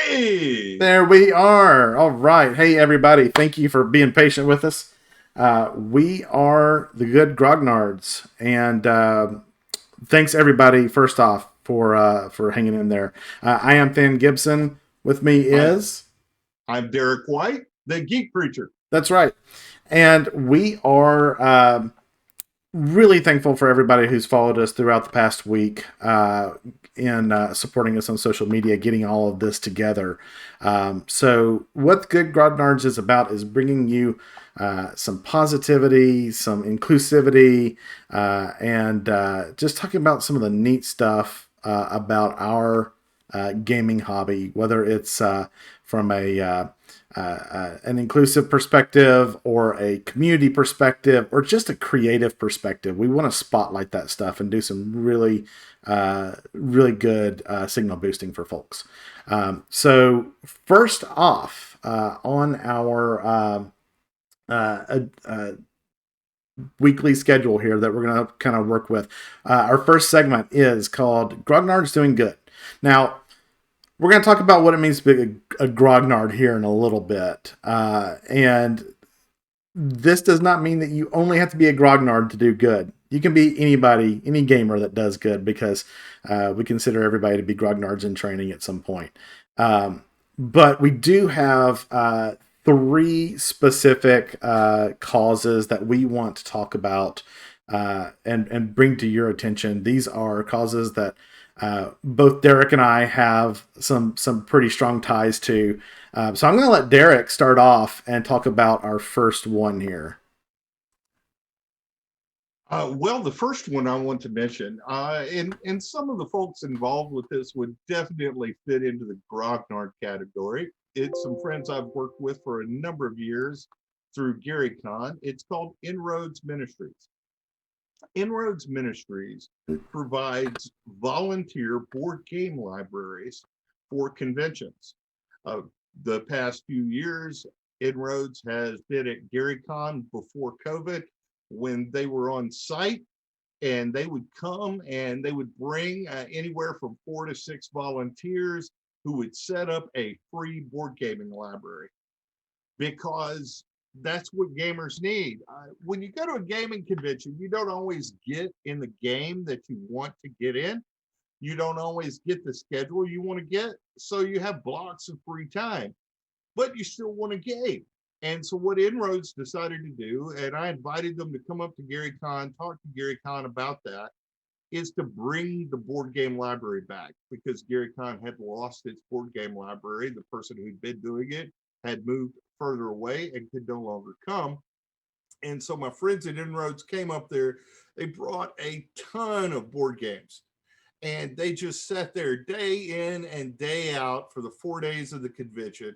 Hey, There we are. All right. Hey, everybody. Thank you for being patient with us. We are the good Grognards. And thanks, everybody, first off, for hanging in there. I am Than Gibson. With me I, is. I'm Derek White, the Geek Preacher. That's right. And we are really thankful for everybody who's followed us throughout the past week in supporting us on social media, getting all of this together. So, what Good Grognards is about is bringing you some positivity, some inclusivity, and just talking about some of the neat stuff about our gaming hobby, whether it's from an inclusive perspective or a community perspective or just a creative perspective. We want to spotlight that stuff and do some really good signal boosting for folks. So first off, on our weekly schedule here that we're going to kind of work with, our first segment is called Grognards Doing Good. Now, we're going to talk about what it means to be a grognard here in a little bit. And this does not mean that you only have to be a grognard to do good. You can be anybody, any gamer that does good, because we consider everybody to be grognards in training at some point. But we do have three specific causes that we want to talk about and bring to your attention. These are causes that both Derek and I have some pretty strong ties to. So I'm going to let Derek start off and talk about our first one here. Well, the first one I want to mention, and some of the folks involved with this would definitely fit into the Grognard category. It's some friends I've worked with for a number of years through GaryCon. It's called Innroads Ministries. Innroads Ministries provides volunteer board game libraries for conventions. Uh, the past few years, Inroads has been at GaryCon before COVID when they were on site, and they would come and they would bring anywhere from 4 to 6 volunteers who would set up a free board gaming library, because that's what gamers need. When you go to a gaming convention, you don't always get in the game that you want to get in. You don't always get the schedule you want to get. So you have blocks of free time, but you still want to game. And so what Inroads decided to do, and I invited them to come up to GaryCon, talk to GaryCon about that, is to bring the board game library back, because GaryCon had lost its board game library. The person who'd been doing it had moved further away and could no longer come. And so my friends at Inroads came up there. They brought a ton of board games, and they just sat there day in and day out for the 4 days of the convention,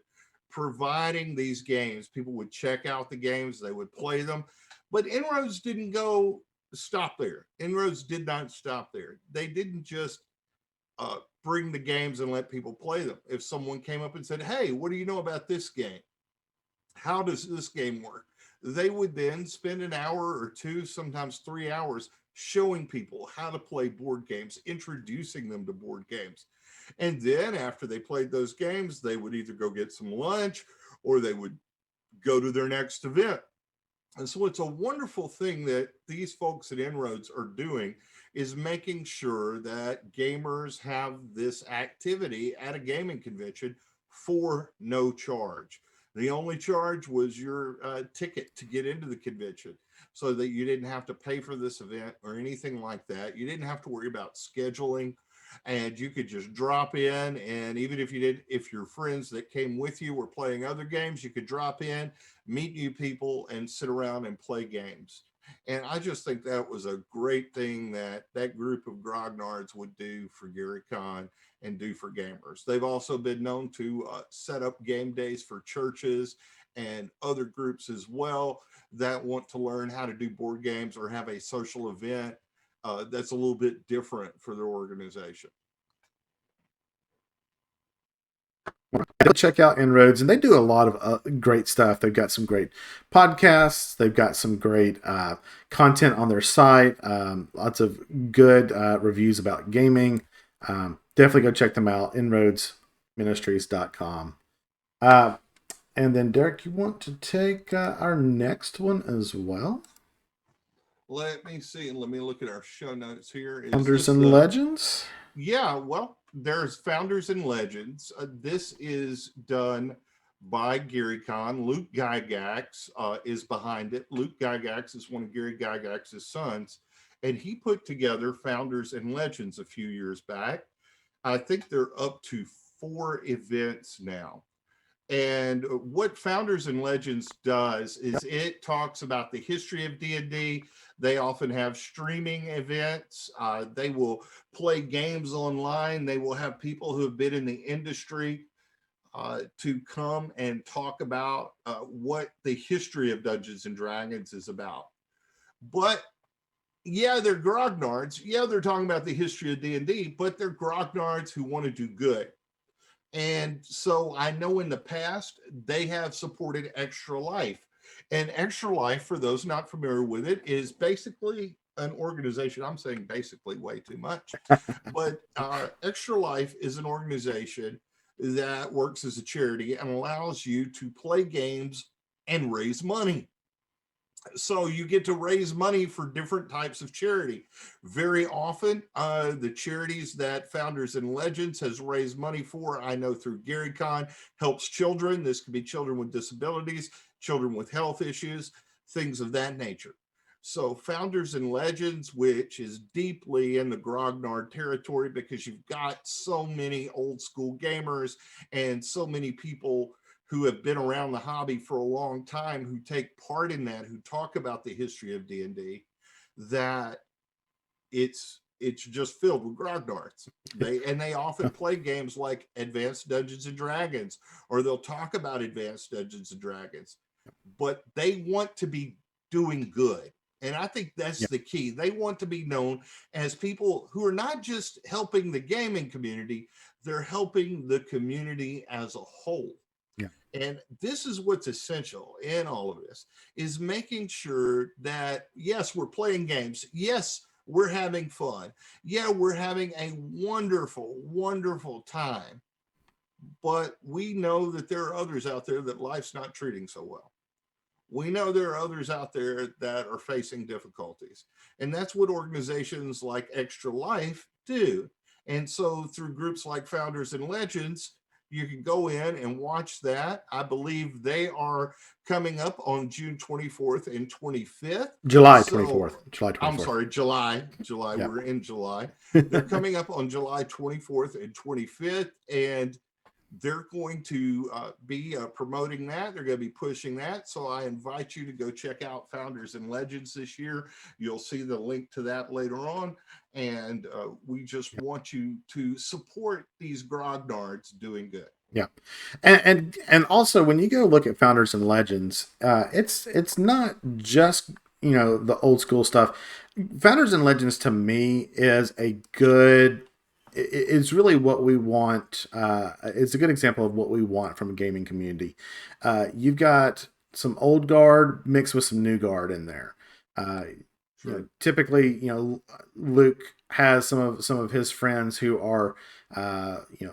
providing these games. People would check out the games, they would play them, but Inroads didn't go stop there. Inroads did not stop there. They didn't just bring the games and let people play them. If someone came up and said, "Hey, what do you know about this game? How does this game work?" They would then spend an hour or two, sometimes 3 hours, showing people how to play board games, introducing them to board games. And then after they played those games, they would either go get some lunch or they would go to their next event. And so it's a wonderful thing that these folks at Inroads are doing, is making sure that gamers have this activity at a gaming convention for no charge. The only charge was your ticket to get into the convention, so that you didn't have to pay for this event or anything like that. You didn't have to worry about scheduling, and you could just drop in. And even if you did, if your friends that came with you were playing other games, you could drop in, meet new people, and sit around and play games. And I just think that was a great thing that that group of grognards would do for GaryCon and do for gamers. They've also been known to set up game days for churches and other groups as well that want to learn how to do board games or have a social event that's a little bit different for their organization. Go check out Inroads, and they do a lot of great stuff. They've got some great podcasts. They've got some great content on their site. Lots of good reviews about gaming. Definitely go check them out. Inroads, Ministries.com. And then, Derek, you want to take our next one as well? Let me see. Let me look at our show notes here. Is Founders this and the? Legends? Yeah, well, there's Founders and Legends. This is done by GaryCon. Luke Gygax is behind it. Luke Gygax is one of Gary Gygax's sons, and he put together Founders and Legends a few years back. I think they're up to 4 events now. And what Founders and Legends does is it talks about the history of D&D. They often have streaming events. They will play games online. They will have people who have been in the industry to come and talk about what the history of Dungeons and Dragons is about. But yeah, they're grognards. Yeah, they're talking about the history of D&D, but they're grognards who want to do good. And so I know in the past they have supported Extra Life. And Extra Life, for those not familiar with it, is basically an organization. I'm saying basically way too much, but Extra Life is an organization that works as a charity and allows you to play games and raise money. So you get to raise money for different types of charity. Very often, the charities that Founders and Legends has raised money for, I know through GaryCon, helps children. This could be children with disabilities, children with health issues, things of that nature. So Founders and Legends, which is deeply in the Grognard territory because you've got so many old school gamers and so many people who have been around the hobby for a long time, who take part in that, who talk about the history of D&D, that it's just filled with grognards. They often play games like Advanced Dungeons and Dragons, or they'll talk about Advanced Dungeons and Dragons, but they want to be doing good. And I think that's the key. They want to be known as people who are not just helping the gaming community, they're helping the community as a whole. And this is what's essential in all of this, is making sure that, yes, we're playing games. Yes, we're having fun. Yeah, we're having a wonderful, wonderful time. But we know that there are others out there that life's not treating so well. We know there are others out there that are facing difficulties. And that's what organizations like Extra Life do. And so through groups like Founders and Legends, you can go in and watch that. I believe they are coming up on June 24th and 25th. July So 24th. July 24th. I'm sorry, July. Yeah. We're in July. They're coming up on July 24th and 25th. And they're going to be promoting that. They're going to be pushing that. So I invite you to go check out Founders and Legends this year. You'll see the link to that later on. And we just want you to support these grognards doing good. Yeah, and also when you go look at Founders and Legends, it's not just the old school stuff. Founders and Legends to me is a good. It's really what we want. It's a good example of what we want from a gaming community. You've got some old guard mixed with some new guard in there. Typically, Luke has some of his friends who are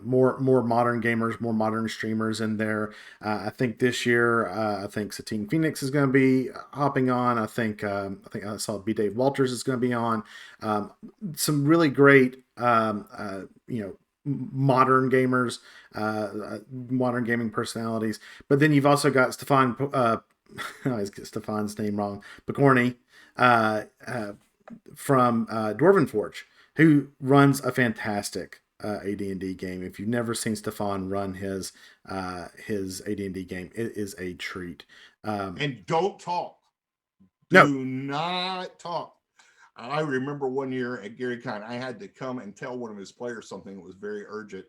more modern gamers, more modern streamers in there. I think this year, I think Satine Phoenix is going to be hopping on. I think I saw B. Dave Walters is going to be on. Some really great modern gamers, modern gaming personalities. But then you've also got Stefan. I always get Stefan's name wrong. Picorni. From Dwarven Forge, who runs a fantastic AD&D game. If you've never seen Stefan run his AD&D game, it is a treat. And don't talk. Do not talk. I remember one year at GaryCon, I had to come and tell one of his players something that was very urgent.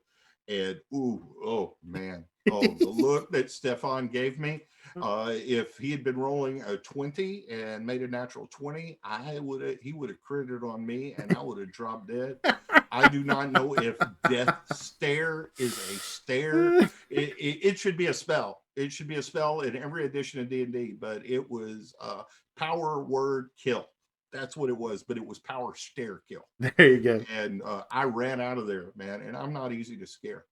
And oh man, the look that Stefan gave me. If he had been rolling a 20 and made a natural 20, he would have critted on me and I would have dropped dead. I do not know if death stare is a stare. It should be a spell. It should be a spell in every edition of D&D, but it was power word kill. That's what it was, but it was power stare kill. There you go. And I ran out of there, man. And I'm not easy to scare.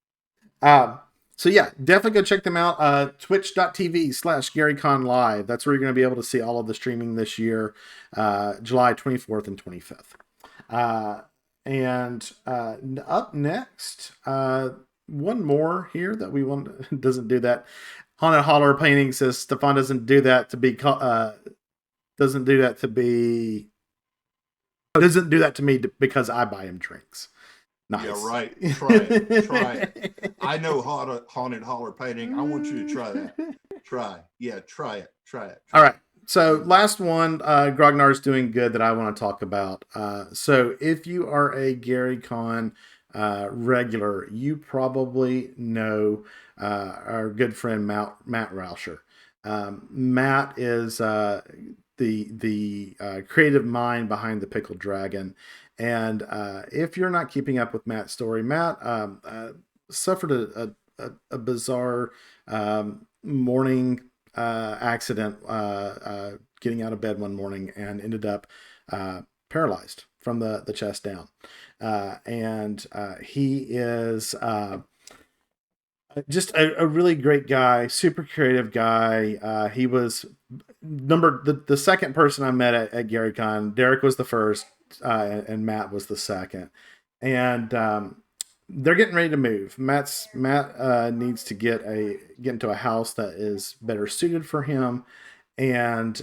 So yeah, definitely go check them out. Twitch.tv/GaryCon Live. That's where you're going to be able to see all of the streaming this year, July 24th and 25th. And up next, one more here that we want doesn't do that. Haunted Holler Painting says Stefan doesn't do that to be doesn't do that to be doesn't do that to me because I buy him drinks. Nice. Yeah, right. Try it. Try it. I know haunted holler painting. I want you to try that. Try. Yeah, try it. Try it. All right. So last one, Grognard's Doing Good that I want to talk about. So if you are a GaryCon regular, you probably know our good friend Matt Rauscher. Matt is the creative mind behind the Pickled Dragon. And if you're not keeping up with Matt's story, Matt suffered a bizarre morning accident getting out of bed one morning and ended up paralyzed from the chest down. And he is just a really great guy, super creative guy. He was the second person I met at GaryCon. Derek was the first, and Matt was the second. And they're getting ready to move. Matt needs to get into a house that is better suited for him, and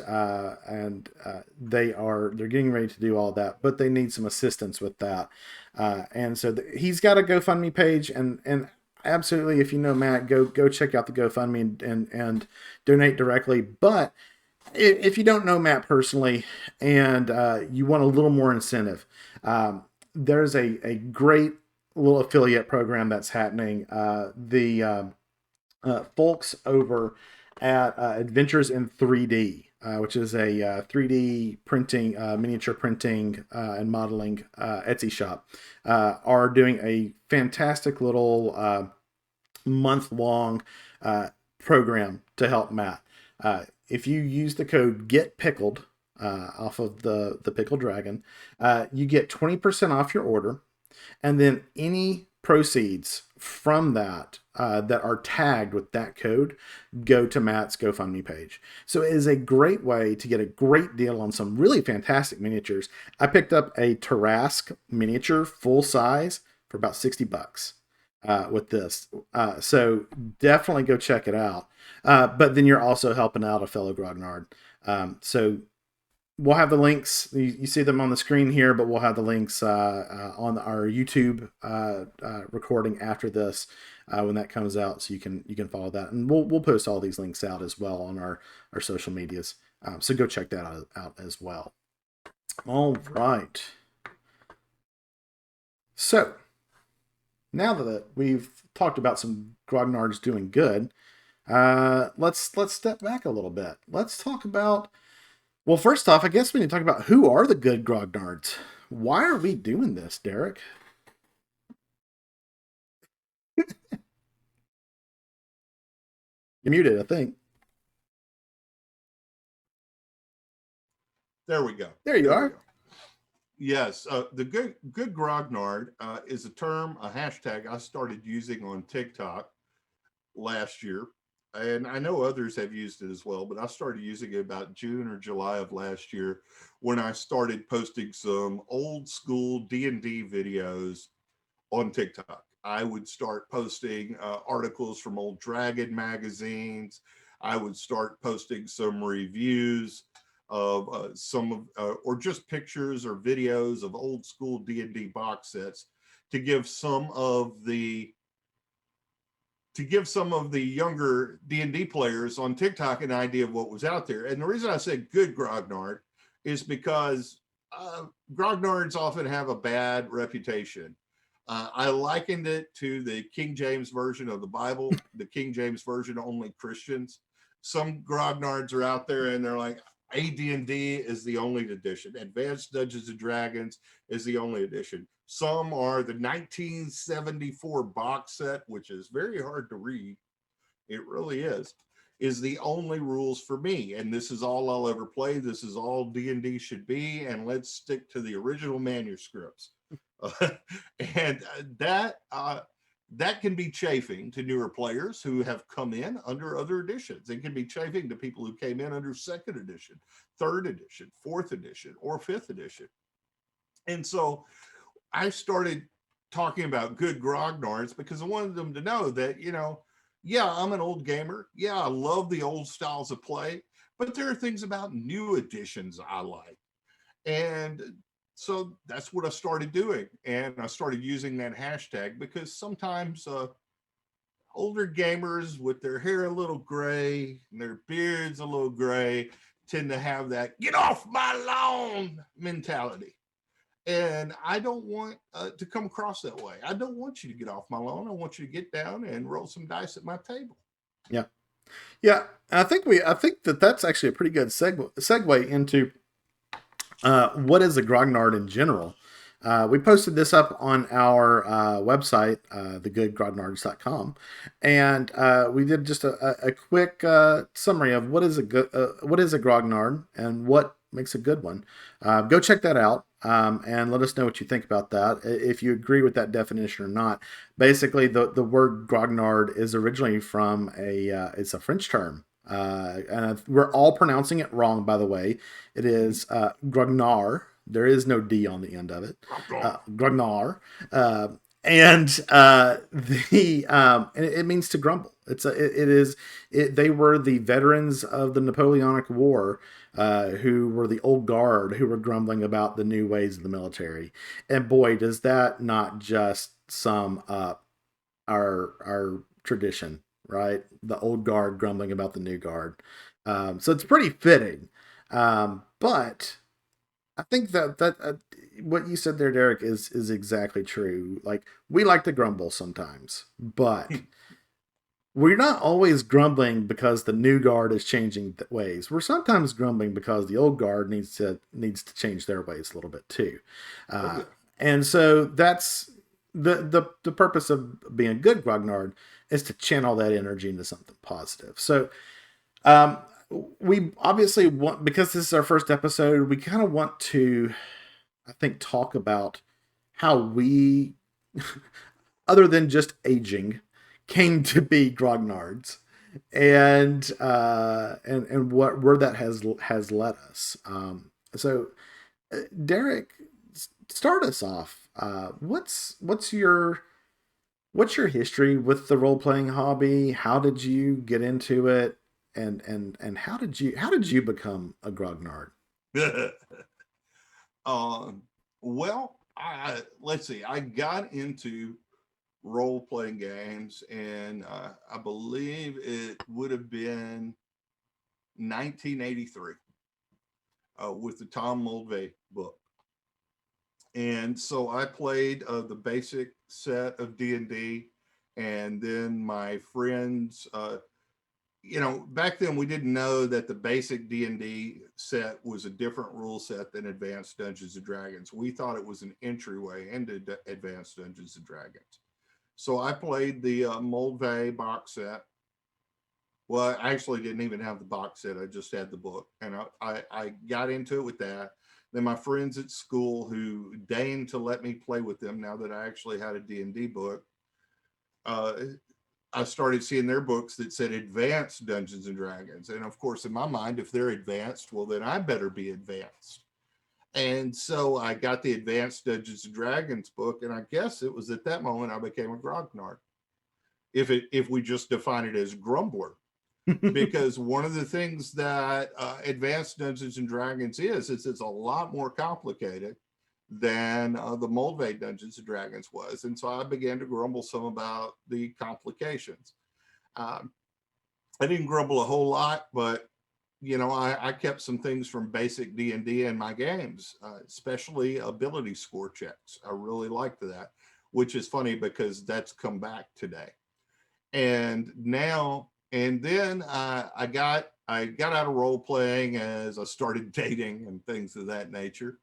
they're getting ready to do all that, but they need some assistance with that. And so he's got a GoFundMe page, and absolutely, if you know Matt, go check out the GoFundMe and donate directly. But if you don't know Matt personally and you want a little more incentive, there's a great little affiliate program that's happening. The folks over at Adventures in 3D, which is a 3D printing, miniature printing and modeling Etsy shop, are doing a fantastic little month-long program to help Matt. If you use the code GETPICKLED off of the Pickled Dragon, you get 20% off your order, and then any proceeds from that that are tagged with that code go to Matt's GoFundMe page. So it is a great way to get a great deal on some really fantastic miniatures. I picked up a Tarrasque miniature full size for about $60 with this. So definitely go check it out. But then you're also helping out a fellow Grognard. So we'll have the links. You see them on the screen here, but we'll have the links on our YouTube recording after this when that comes out, so you can follow that, and we'll post all these links out as well on our social medias. So go check that out as well. All right. So now that we've talked about some Grognards doing good, let's step back a little bit. Let's talk about. Well, first off, I guess we need to talk about who are the good Grognards. Why are we doing this, Derek? You're muted, I think. There we go. There you are. Yes, the good Grognard is a term, a hashtag I started using on TikTok last year. And I know others have used it as well, but I started using it about June or July of last year when I started posting some old school D&D videos on TikTok. I would start posting articles from old Dragon magazines. I would start posting some reviews of some of, or just pictures or videos of old school D&D box sets to give some of the younger D&D players on TikTok an idea of what was out there. And the reason I said good Grognard is because Grognards often have a bad reputation. I likened it to the King James version of the Bible, the King James version only Christians. Some Grognards are out there and they're like, AD&D is the only edition. Advanced Dungeons and Dragons is the only edition. Some are the 1974 box set, which is very hard to read. It really is the only rules for me. And this is all I'll ever play. This is all D&D should be. And let's stick to the original manuscripts. And that that can be chafing to newer players who have come in under other editions. It can be chafing to people who came in under second edition, third edition, fourth edition, or fifth edition. And so I started talking about good grognards because I wanted them to know that, yeah, I'm an old gamer. Yeah, I love the old styles of play, but there are things about new editions I like. And so that's what I started doing. And I started using that hashtag because sometimes older gamers with their hair a little gray and their beards a little gray tend to have that get off my lawn mentality. And I don't want to come across that way. I don't want you to get off my lawn. I want you to get down and roll some dice at my table. Yeah. Yeah. I think that's actually a pretty good segue into what is a grognard in general. We posted this up on our website, thegoodgrognards.com, and we did just a quick summary of what is a grognard and what makes a good one. Go check that out and let us know what you think about that. If you agree with that definition or not. Basically, the word grognard is originally from it's a French term. And we're all pronouncing it wrong, by the way. It is Grognard. There is no D on the end of it. Grognard. It means to grumble. They were the veterans of the Napoleonic War, who were the old guard who were grumbling about the new ways of the military. And boy, does that not just sum up our tradition, right? The old guard grumbling about the new guard. So it's pretty fitting. But I think that what you said there, Derek, is exactly true. Like, we like to grumble sometimes, but we're not always grumbling because the new guard is changing ways. We're sometimes grumbling because the old guard needs to change their ways a little bit too. Okay. And so that's the purpose of being a good grognard is to channel that energy into something positive. So we obviously want, because this is our first episode, we kind of want to, I think, talk about how we, other than just aging, came to be grognards, and what where that has led us. So, Derek, start us off. What's your history with the role playing hobby? How did you get into it? And how did you become a grognard? Well, let's see. I got into role playing games, and I believe it would have been 1983 with the Tom Mulvey book. And so I played the basic set of D&D, and then my friends, back then we didn't know that the basic D&D set was a different rule set than Advanced Dungeons and Dragons. We thought it was an entryway into Advanced Dungeons and Dragons. So I played the Mulvey box set. Well, I actually didn't even have the box set. I just had the book. And I got into it with that. Then my friends at school, who deigned to let me play with them now that I actually had a D&D book, I started seeing their books that said Advanced Dungeons and Dragons. And of course, in my mind, if they're advanced, well, then I better be advanced. And so I got the Advanced Dungeons and Dragons book, and I guess it was at that moment I became a grognard. If we just define it as grumbler, because one of the things that Advanced Dungeons and Dragons is it's a lot more complicated than the Mulvey Dungeons and Dragons was. And so I began to grumble some about the complications. I didn't grumble a whole lot, but I kept some things from basic D&D in my games, especially ability score checks. I really liked that, which is funny because that's come back today. And then I got out of role playing as I started dating and things of that nature.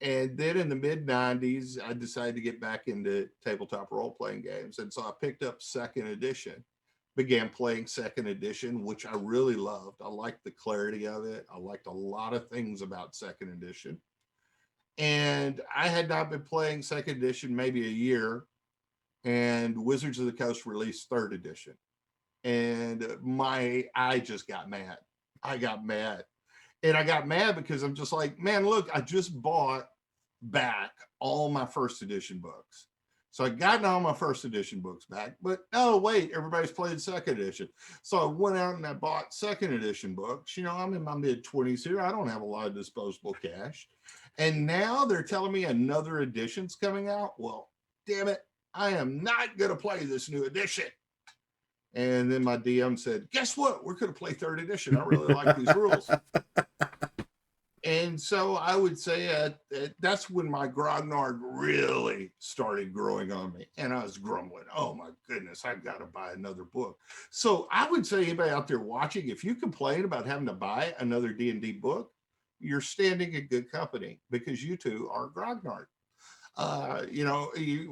And then in the mid 90s, I decided to get back into tabletop role playing games. And so I picked up second edition, began playing second edition, which I really loved. I liked the clarity of it. I liked a lot of things about second edition. And I had not been playing second edition maybe a year. and Wizards of the Coast released third edition. And I just got mad. I got mad. And I got mad because I'm just like, man, look, I just bought back all my first edition books. So I got all my first edition books back, but oh, wait, everybody's playing second edition. So I went out and I bought second edition books. I'm in my mid 20s here. I don't have a lot of disposable cash. And now they're telling me another edition's coming out. Well, damn it, I am not going to play this new edition. And then my DM said, guess what? We're going to play third edition. I really like these rules. And so I would say that's when my Grognard really started growing on me. And I was grumbling, oh my goodness, I've got to buy another book. So I would say anybody out there watching, if you complain about having to buy another D&D book, you're standing in good company because you two are Grognard.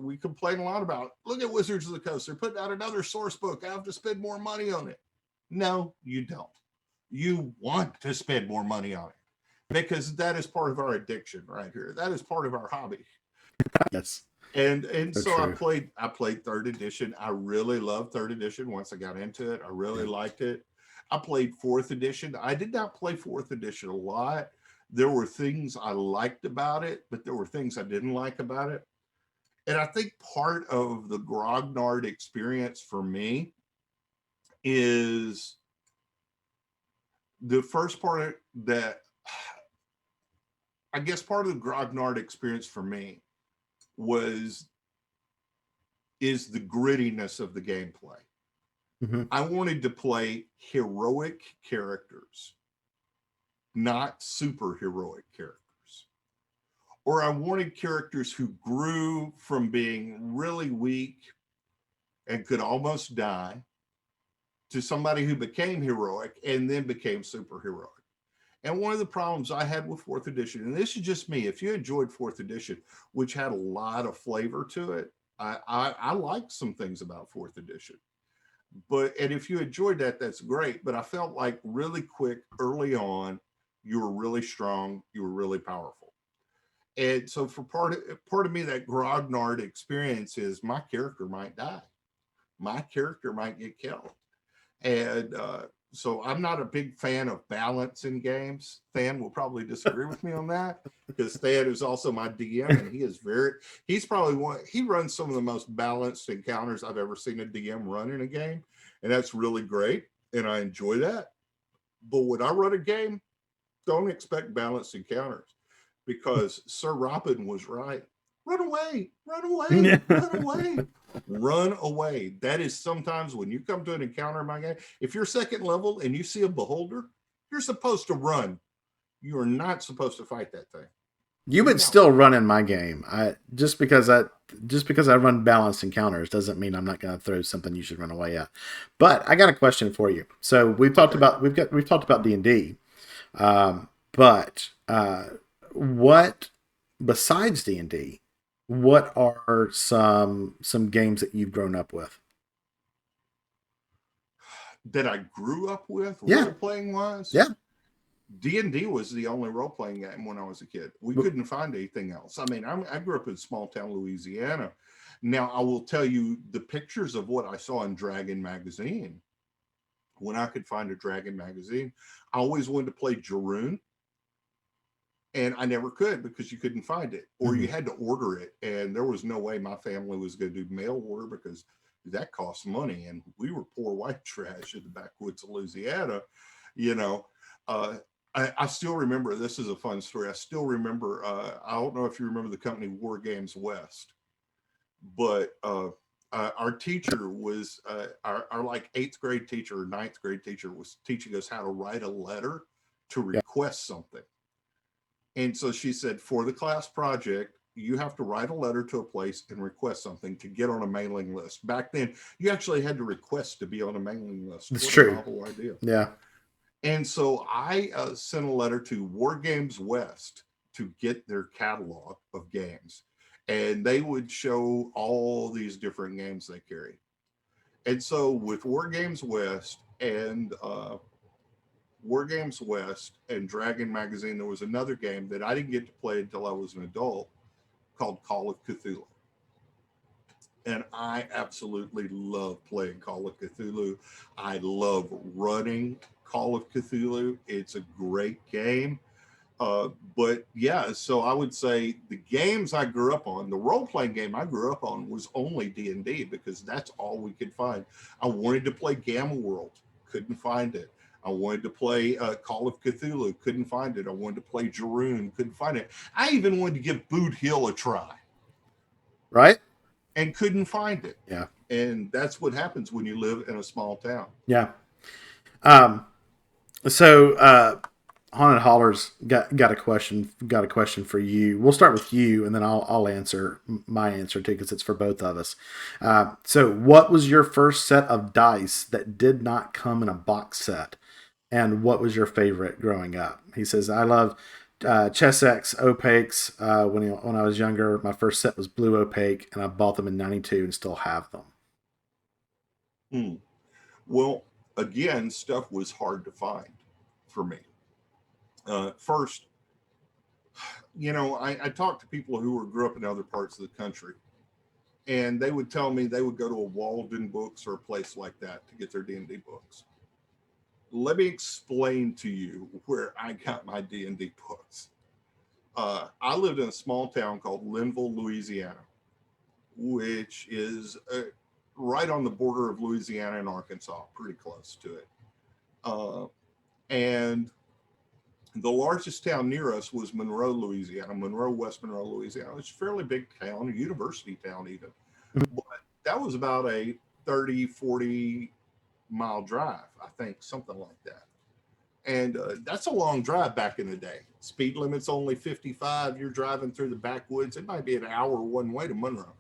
We complain a lot about, look at Wizards of the Coast. They're putting out another source book. I have to spend more money on it. No, you don't. You want to spend more money on it because that is part of our addiction right here. That is part of our hobby. Yes. And so true. I played third edition. I really loved third edition. Once I got into it, I really liked it. I played fourth edition. I did not play fourth edition a lot. There were things I liked about it, but there were things I didn't like about it. And I think part of the Grognard experience for me is the first part that I guess part of the Grognard experience for me is the grittiness of the gameplay. Mm-hmm. I wanted to play heroic characters, not superheroic characters. Or I wanted characters who grew from being really weak and could almost die to somebody who became heroic and then became superheroic. And one of the problems I had with fourth edition, and this is just me, if you enjoyed fourth edition, which had a lot of flavor to it, I liked some things about fourth edition. And if you enjoyed that, that's great. But I felt like really quick early on, you were really strong, you were really powerful. And so for part of me, that Grognard experience is my character might die. My character might get killed. And so I'm not a big fan of balance in games. Than will probably disagree with me on that because Than is also my DM and he's probably he runs some of the most balanced encounters I've ever seen a DM run in a game. And that's really great. And I enjoy that. But when I run a game, don't expect balanced encounters because Sir Robin was right. Run away, run away, run away, run away. That is sometimes when you come to an encounter in my game, if you're second level and you see a beholder, you're supposed to run. You are not supposed to fight that thing. You would still run in my game. Just because I run balanced encounters doesn't mean I'm not going to throw something you should run away at. But I got a question for you. So we've talked about D&D, but what besides D&D, what are some games that you've grown up with? That I grew up with, yeah. role playing wise. Yeah. D&D was the only role-playing game when I was a kid. We couldn't find anything else. I mean, I grew up in small town Louisiana. Now, I will tell you the pictures of what I saw in Dragon magazine. When I could find a Dragon magazine, I always wanted to play Jaroon. And I never could because you couldn't find it. Or you had to order it. And there was no way my family was going to do mail order because that costs money. And we were poor white trash in the backwoods of Louisiana, I still remember, this is a fun story. I still remember, I don't know if you remember the company War Games West, but our teacher was, our like 8th grade teacher or 9th grade teacher was teaching us how to write a letter to request something. And so she said, for the class project, you have to write a letter to a place and request something to get on a mailing list. Back then, you actually had to request to be on a mailing list. It's what true. A novel idea. Yeah. And so I sent a letter to War Games West to get their catalog of games. And they would show all these different games they carry. And so with War Games West and Dragon Magazine, there was another game that I didn't get to play until I was an adult called Call of Cthulhu. And I absolutely love playing Call of Cthulhu. I love running Call of Cthulhu. It's a great game. But yeah, so I would say the games I grew up on, the role playing game I grew up on was only D&D because that's all we could find. I wanted to play Gamma World, couldn't find it. I wanted to play Call of Cthulhu, couldn't find it. I wanted to play Jaroon, couldn't find it. I even wanted to give Boot Hill a try Right? and couldn't find it. Yeah. And that's what happens when you live in a small town. Yeah. Um, so Haunted Hollers got a question for you. We'll start with you, and then I'll answer my answer too, because it's for both of us. So, what was your first set of dice that did not come in a box set, and what was your favorite growing up? He says, "I love Chessex opaques. When I was younger, my first set was blue opaque, and I bought them in '92 and still have them." Hmm. Well, again, stuff was hard to find for me. First, I talked to people who grew up in other parts of the country, and they would tell me they would go to a Walden Books or a place like that to get their D&D books. Let me explain to you where I got my D&D books. I lived in a small town called Linville, Louisiana, which is right on the border of Louisiana and Arkansas, pretty close to it. And the largest town near us was Monroe, Louisiana, West Monroe, Louisiana. It's a fairly big town, a university town even. But that was about a 30, 40-mile drive, I think, something like that. And that's a long drive back in the day. Speed limit's only 55. You're driving through the backwoods. It might be an hour one way to Monroe.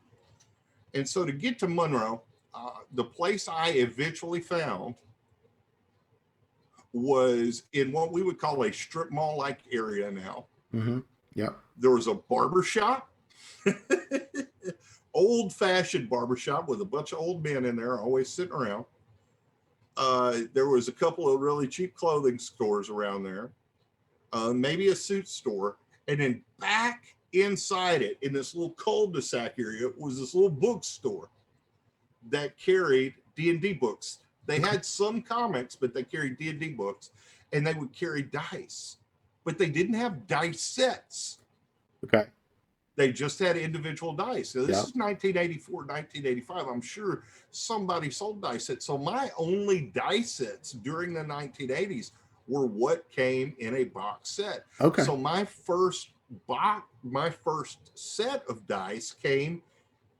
And so to get to Monroe, the place I eventually found was in what we would call a strip mall-like area now. Mm-hmm. Yep. There was a barber shop, old-fashioned barber shop with a bunch of old men in there always sitting around. There was a couple of really cheap clothing stores around there, maybe a suit store, and then back inside it, in this little cul-de-sac area, was this little bookstore that carried D&D books. They had some comics, but they carried D&D books, and they would carry dice, but they didn't have dice sets. Okay. They just had individual dice. So this is 1984, 1985. I'm sure somebody sold dice sets. So my only dice sets during the 1980s were what came in a box set. Okay. So my first set of dice came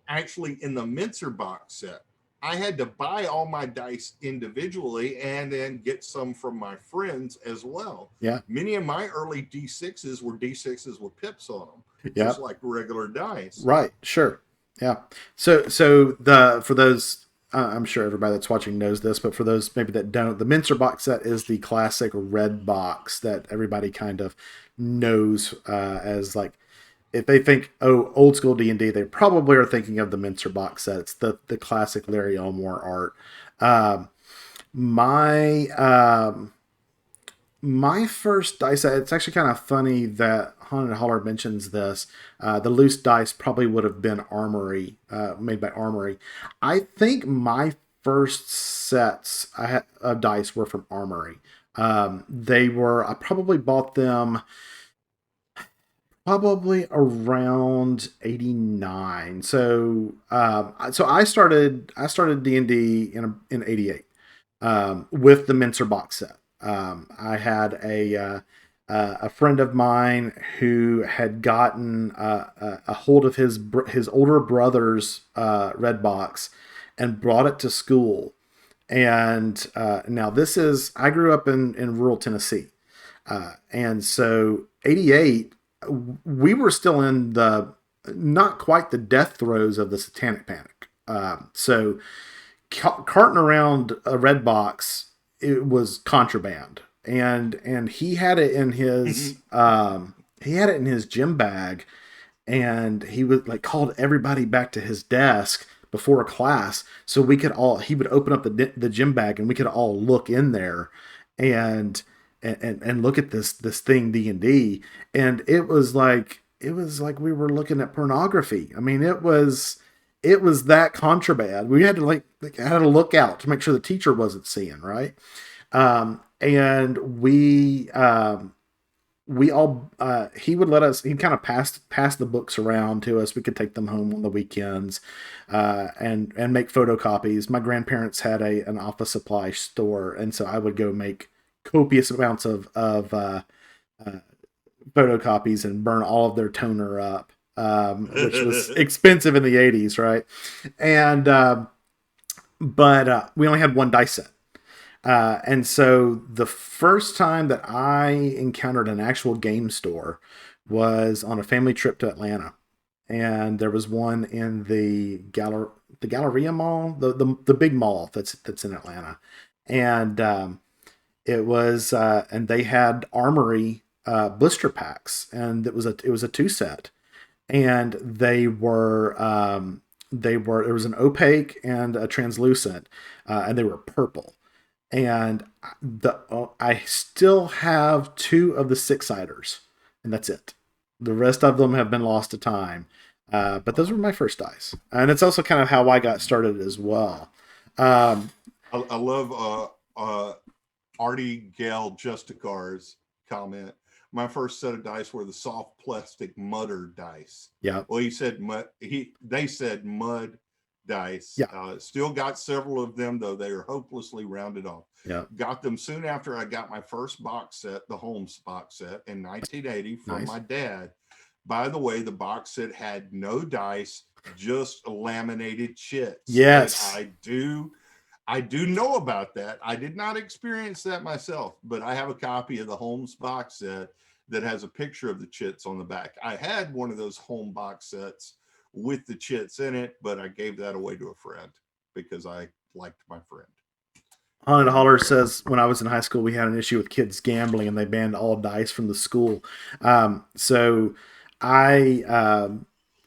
actually in the Mincer box set. I had to buy all my dice individually and then get some from my friends as well. Yeah. Many of my early D6s were D6s with pips on them, just like regular dice. Right. Sure. Yeah. So for those, I'm sure everybody that's watching knows this, but for those maybe that don't, the Mincer box set is the classic red box that everybody kind of knows as like, if they think, old school D&D, they probably are thinking of the Mincer box set. It's the classic Larry Elmore art. My first dice set, it's actually kind of funny that Haunted Holler mentions this. The loose dice probably would have been Armory, made by Armory. I think my first sets of dice were from Armory. I probably bought them probably around 89. So I started D&D in 88 with the Mincer box set. I had a friend of mine who had gotten a hold of his older brother's red box and brought it to school. And now I grew up in rural Tennessee, and so 88. We were still in not quite the death throes of the Satanic Panic. So carting around a red box, it was contraband, and he had it in his gym bag, and he would called everybody back to his desk before a class so he would open up the gym bag and we could all look in there and look at this thing D&D, and it was like we were looking at pornography. I mean, it was it was that contraband. We had to had to look out to make sure the teacher wasn't seeing, right? And we all he would let us, he'd kind of pass the books around to us. We could take them home on the weekends, and make photocopies. My grandparents had an office supply store, and so I would go make copious amounts of photocopies and burn all of their toner up, which was expensive in the 80s, right? And but we only had one dice set. And so the first time that I encountered an actual game store was on a family trip to Atlanta. And there was one in the Galleria Mall, the big mall that's in Atlanta. And it was and they had Armory blister packs, and it was a 2 set. And they were there was an opaque and a translucent, and they were purple. And I still have 2 of the 6-siders, and that's it. The rest of them have been lost to time. But those were my first dice, and it's also kind of how I got started as well. I love Artie Gale Justicar's comment. My first set of dice were the soft plastic mudder dice. Yeah. Well, he said mud. They said mud dice. Yeah. Still got several of them, though they are hopelessly rounded off. Yeah. Got them soon after I got my first box set, the Holmes box set, in 1980 from my dad. By the way, the box set had no dice, just laminated chits. Yes. And I do know about that. I did not experience that myself, but I have a copy of the Holmes box set that has a picture of the chits on the back. I had one of those home box sets with the chits in it, but I gave that away to a friend because I liked my friend. Haunted Holler says, when I was in high school, we had an issue with kids gambling, and they banned all dice from the school. So I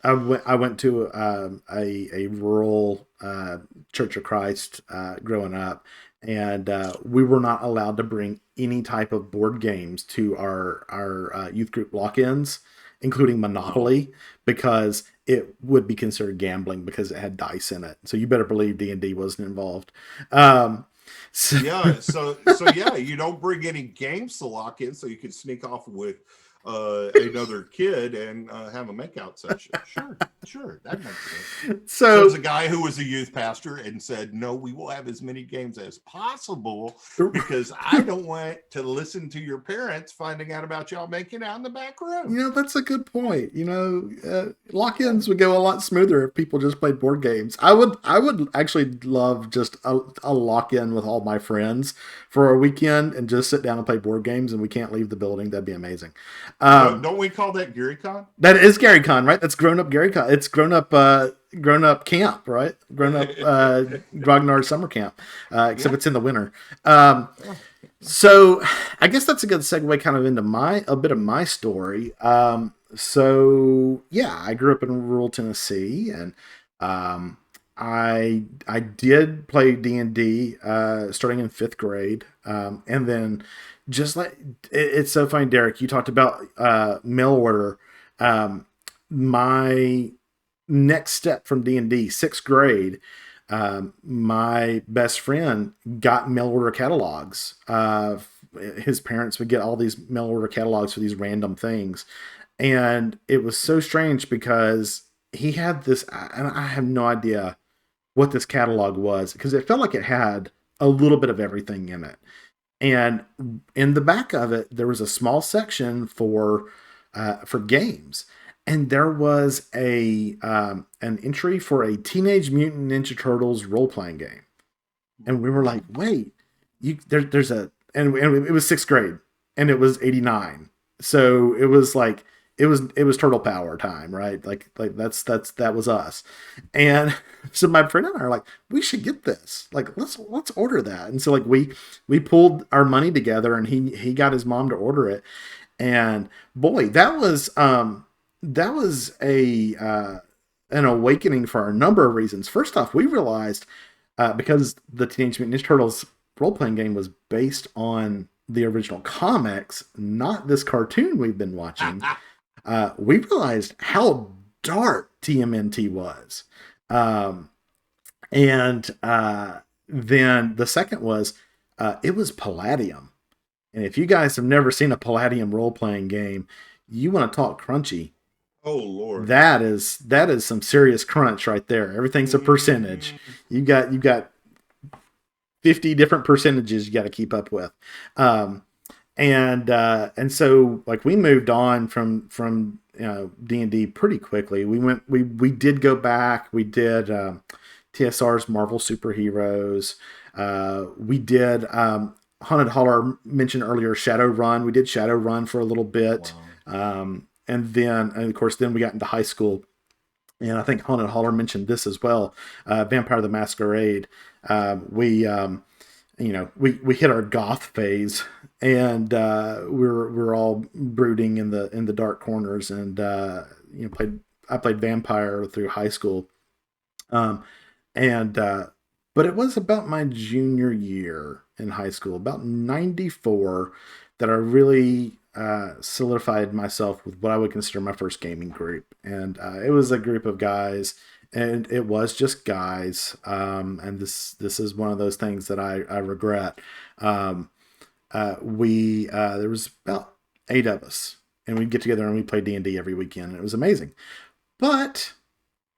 went to a rural Church of Christ growing up, and we were not allowed to bring any type of board games to our youth group lock-ins, including Monopoly, because it would be considered gambling because it had dice in it. So you better believe D&D wasn't involved. So you don't bring any games to lock in, so you can sneak off with another kid and have a makeout session. Sure, that makes sense. So there's a guy who was a youth pastor and said, no, we will have as many games as possible because I don't want to listen to your parents finding out about y'all making out in the back room. That's a good point. Lock-ins would go a lot smoother if people just played board games. I would actually love just a lock-in with all my friends for a weekend and just sit down and play board games, and we can't leave the building. That'd be amazing. Don't we call that GaryCon? That is GaryCon, right? That's grown up GaryCon. It's grown up camp, right? Grown up Grognard summer camp, except it's in the winter. So I guess that's a good segue kind of into a bit of my story. So yeah, I grew up in rural Tennessee, and I did play D&D starting in 5th grade, and then just like it's so funny, Derek, you talked about mail order. My next step from D&D, 6th grade, my best friend got mail order catalogs. His parents would get all these mail order catalogs for these random things, and it was so strange because he had this, and I have no idea what this catalog was, because it felt like it had a little bit of everything in it. And in the back of it, there was a small section for games, and there was an entry for a Teenage Mutant Ninja Turtles role-playing game. And we were like, "Wait, there's a," and it was 6th grade, and it was 89, so it was like it was Turtle Power time, right? Like that was us. And so my friend and I are like, we should get this. Like, let's order that. And so like we pulled our money together, and he got his mom to order it. And boy, that was an awakening for a number of reasons. First off, we realized because the Teenage Mutant Ninja Turtles role-playing game was based on the original comics, not this cartoon we've been watching. We realized how dark TMNT was. Um, and then the second was it was Palladium. And if you guys have never seen a Palladium role playing game, you want to talk crunchy. Oh Lord. That is some serious crunch right there. Everything's a percentage. Mm, You got 50 different percentages you got to keep up with. And so like we moved on from D&D pretty quickly. We did go back. We did TSR's Marvel Superheroes. We did Haunted Holler mentioned earlier Shadowrun. We did Shadowrun for a little bit. wow. And of course then we got into high school, and I think Haunted Holler mentioned this as well. Vampire the Masquerade. We hit our goth phase, and we're all brooding in the dark corners, and played. I played vampire through high school, um, and but it was about my junior year in high school, about '94, that I really solidified myself with what I would consider my first gaming group, and it was a group of guys, and it was just guys. And this is one of those things that I regret. Um, we There was about 8 of us, and we'd get together and we played D&D every weekend, and it was amazing. But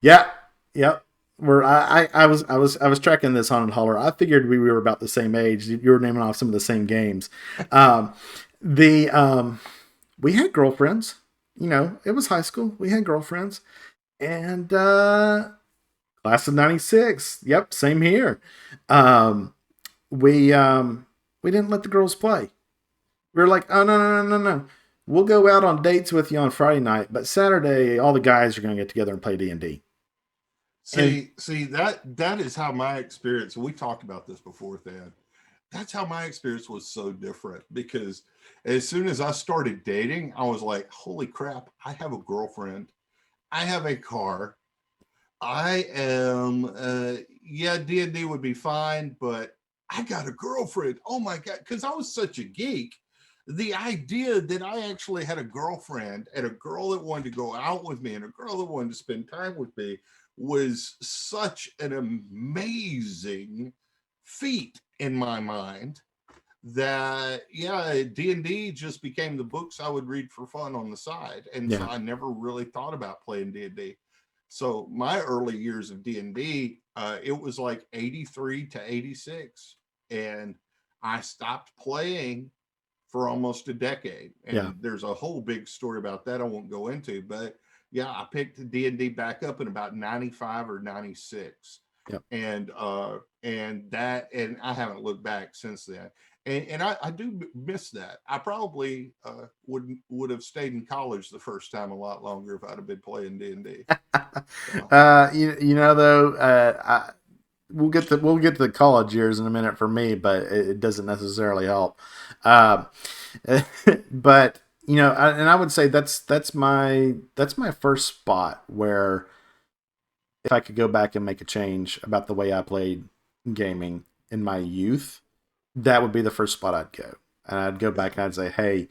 yeah, yep. Where I was tracking this Haunted Holler. I figured we were about the same age. You were naming off some of the same games. Um, the We had girlfriends. It was high school. We had girlfriends, and class of '96. Yep, same here. Um, we didn't let the girls play. We were like, oh no no no no no. We'll go out on dates with you on Friday night, but Saturday all the guys are going to get together and play D&D. And See that is how my experience. We talked about this before, Thad. That's how my experience was so different, because as soon as I started dating, I was like, holy crap, I have a girlfriend. I have a car. I am, yeah, D&D would be fine, but I got a girlfriend. Oh my God. Because I was such a geek. The idea that I actually had a girlfriend and a girl that wanted to go out with me and a girl that wanted to spend time with me was such an amazing feat in my mind that, yeah, D&D just became the books I would read for fun on the side, and so yeah, I never really thought about playing D&D. So my early years of D&D, it was like 83 to 86, and I stopped playing for almost a decade, yeah, and there's a whole big story about that I won't go into, but yeah, I picked D&D back up in about 95 or 96, yep. and I haven't looked back since then. And I do miss that. I probably would have stayed in college the first time a lot longer if I'd have been playing D&D. So Though, we'll get to the college years in a minute for me, but it doesn't necessarily help. Um, but and I would say that's my first spot where if I could go back and make a change about the way I played gaming in my youth, that would be the first spot I'd go. And I'd go back yeah, and I'd say, hey,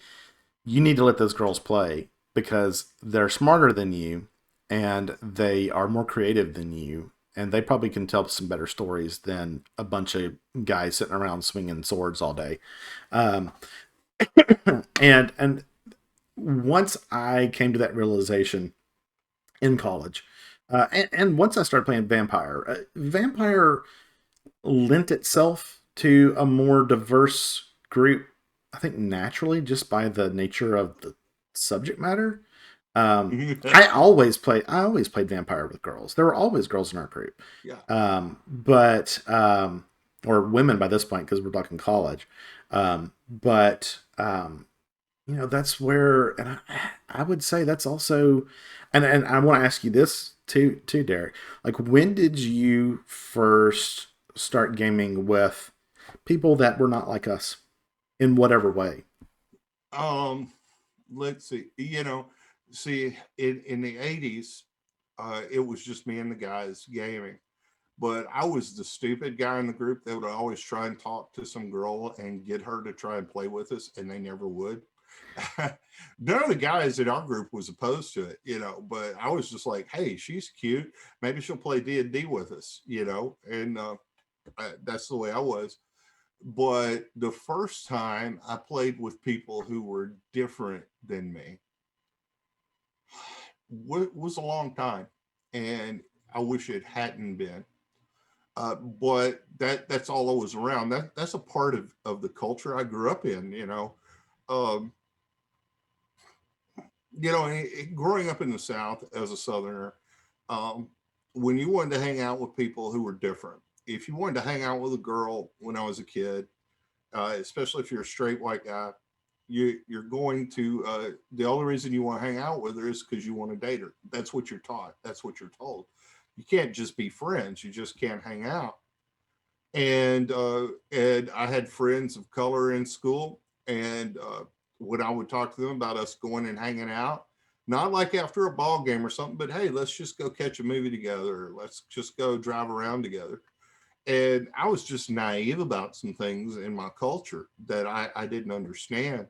you need to let those girls play because they're smarter than you and they are more creative than you. And they probably can tell some better stories than a bunch of guys sitting around swinging swords all day. Um, and once I came to that realization in college, and once I started playing Vampire lent itself to a more diverse group, I think naturally, just by the nature of the subject matter. I always played vampire with girls. There were always girls in our group, yeah. but or women by this point because we're talking college. But that's where, and I would say that's also, and I want to ask you this too, Derek. Like, when did you first start gaming with people that were not like us in whatever way? Um, let's see. See, in the 80s, it was just me and the guys gaming. But I was the stupid guy in the group that would always try and talk to some girl and get her to try and play with us, and they never would. None of the guys in our group was opposed to it, but I was just like, hey, she's cute. Maybe she'll play D&D with us, and that's the way I was. But the first time I played with people who were different than me was a long time. And I wish it hadn't been. But that's all I was around. That's a part of the culture I grew up in, Um, growing up in the South as a Southerner, um, when you wanted to hang out with people who were different, if you wanted to hang out with a girl when I was a kid, especially if you're a straight white guy, you're going to, the only reason you want to hang out with her is because you want to date her. That's what you're taught. That's what you're told. You can't just be friends. You just can't hang out. And I had friends of color in school, and when I would talk to them about us going and hanging out, not like after a ball game or something, but hey, let's just go catch a movie together. Let's just go drive around together. And I was just naive about some things in my culture that I didn't understand.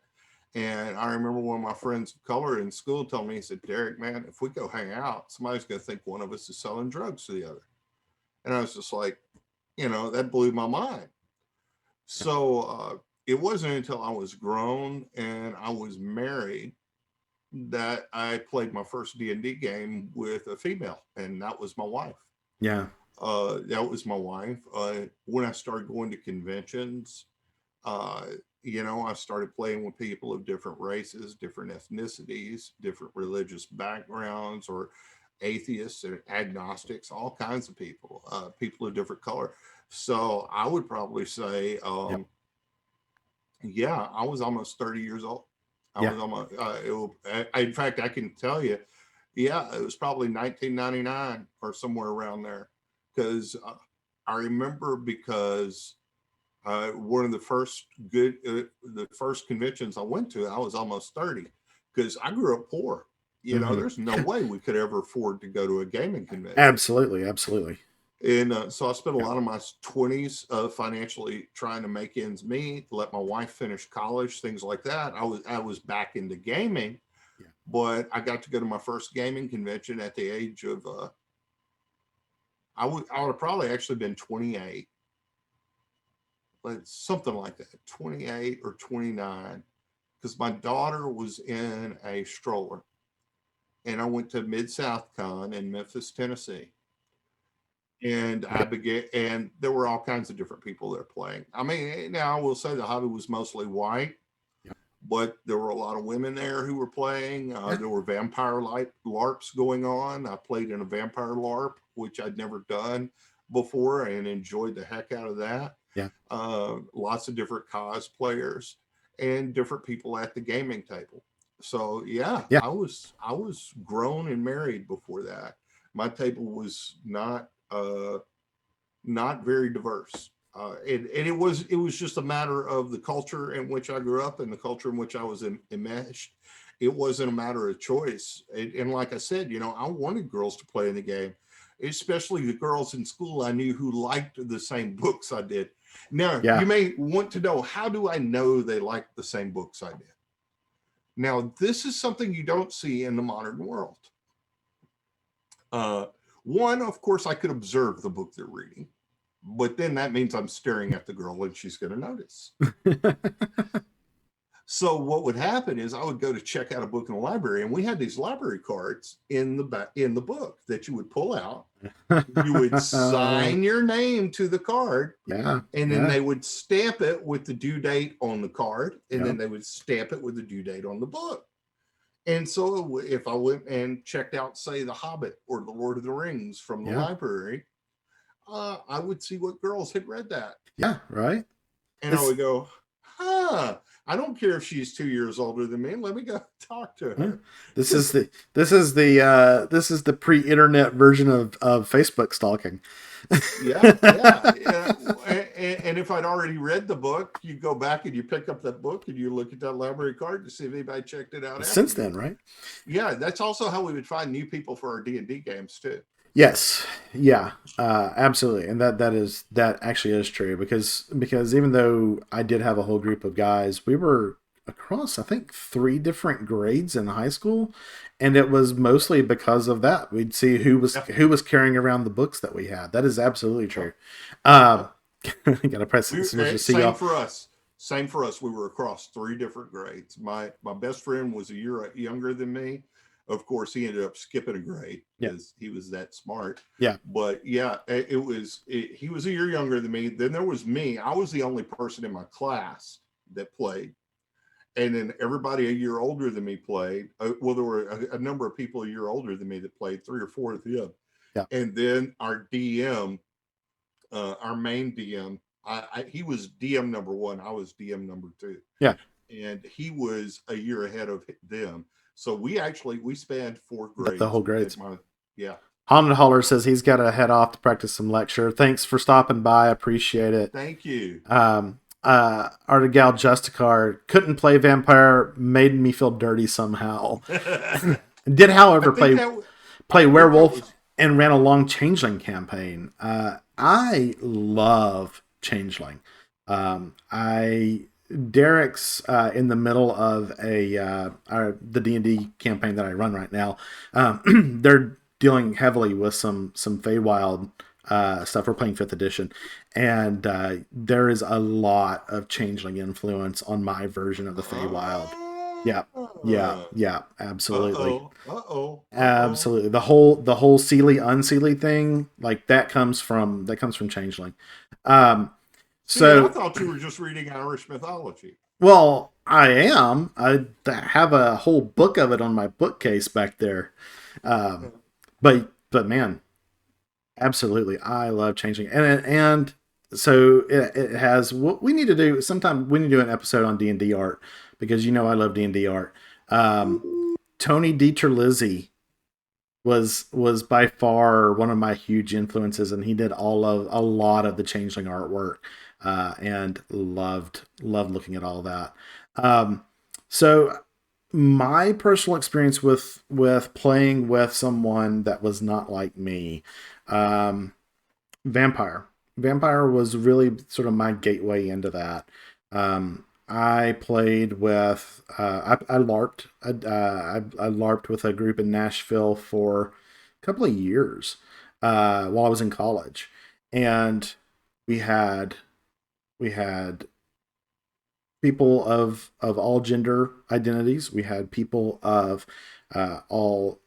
And I remember one of my friends of color in school told me, he said, Derek, man, if we go hang out, somebody's going to think one of us is selling drugs to the other. And I was just like, that blew my mind. So it wasn't until I was grown and I was married that I played my first D&D game with a female, and that was my wife. Yeah. That was my wife. When I started going to conventions, I started playing with people of different races, different ethnicities, different religious backgrounds, or atheists and agnostics, all kinds of people, people of different color. So I would probably say, I was almost 30 years old. I was almost, in fact, I can tell you, it was probably 1999 or somewhere around there. Because I remember one of the first conventions I went to, I was almost 30, because I grew up poor. There's no way we could ever afford to go to a gaming convention. Absolutely. And so I spent a lot of my 20s financially trying to make ends meet, let my wife finish college, things like that. I was back into gaming, but I got to go to my first gaming convention at the age of I would have probably actually been 28, but something like that, 28 or 29, because my daughter was in a stroller, and I went to Mid-South Con in Memphis, Tennessee, and and there were all kinds of different people there playing. I mean, now I will say the hobby was mostly white, but there were a lot of women there who were playing. There were vampire LARPs going on. I played in a vampire LARP, which I'd never done before, and enjoyed the heck out of that. Yeah. Lots of different cosplayers and different people at the gaming table. So I was grown and married before that. My table was not very diverse. And it was just a matter of the culture in which I grew up and the culture in which I was enmeshed. It wasn't a matter of choice. And like I said, I wanted girls to play in the game, especially the girls in school I knew who liked the same books I did. Now, you may want to know, how do I know they liked the same books I did? Now, this is something you don't see in the modern world. One, of course, I could observe the book they're reading, but then that means I'm staring at the girl and she's going to notice. So what would happen is I would go to check out a book in the library, and we had these library cards in the book that you would pull out. You would sign your name to the card, and then they would stamp it with the due date on the card, and then they would stamp it with the due date on the book. And so if I went and checked out, say, The Hobbit or The Lord of the Rings from the library, I would see what girls had read that. Yeah, right. And I would go, I don't care if she's 2 years older than me. Let me go talk to her. This is the pre-internet version of Facebook stalking. And if I'd already read the book, you go back and you pick up that book and you look at that library card to see if anybody checked it out. Since then, right? Yeah, that's also how we would find new people for our D&D games too. Yes, absolutely, and that actually is true, because even though I did have a whole group of guys, we were across, I think, 3 different grades in high school, and it was mostly because of that. We'd see Yeah, who was carrying around the books that we had. That is absolutely yeah, true. yeah. Um, gotta press We so much to see same y'all. for us. Same for us. We were across 3 different grades. My best friend was a year younger than me. Of course, he ended up skipping a grade Yeah, because he was that smart. yeah, But yeah, he was a year younger than me. Then there was me. I was the only person in my class that played, and then everybody a year older than me played. Well, there were a number of people a year older than me that played, 3 or 4 of them. yeah, And then our DM, our main DM, he was DM number one. I was DM number two, yeah. and he was a year ahead of them. So we spanned four The grades whole grades. at my yeah. Haunted Holler says he's got to head off to practice some lecture. Thanks for stopping by. I appreciate it. Thank you. Artigal Justicar couldn't play Vampire, made me feel dirty somehow. I Did, however, think that play I think that Werewolf was and ran a long Changeling campaign. I love Changeling. I Derek's in the middle of the D&D campaign that I run right now. They're dealing heavily with some Feywild stuff. We're playing 5th edition, and there is a lot of Changeling influence on my version of the Feywild. Yeah, yeah, yeah, absolutely. uh-oh. Absolutely. The whole Seelie Unseelie thing, like that comes from Changeling. Um See, I so thought you were just reading Irish mythology. well, I am. I have a whole book of it on my bookcase back there. Um but man, absolutely. I love Changeling. And so it has what we need to do sometime we need to do an episode on D&D art because you know I love D&D art. Um Tony DiTerlizzi was by far one of my huge influences, and he did a lot of the Changeling artwork, and loved looking at all that. Um, so my personal experience with playing with someone that was not like me, um, Vampire. Vampire was really sort of my gateway into that. I played with I LARPed. I LARPed with a group in Nashville for a couple of years while I was in college, and we had we had people of all gender identities. We had people of all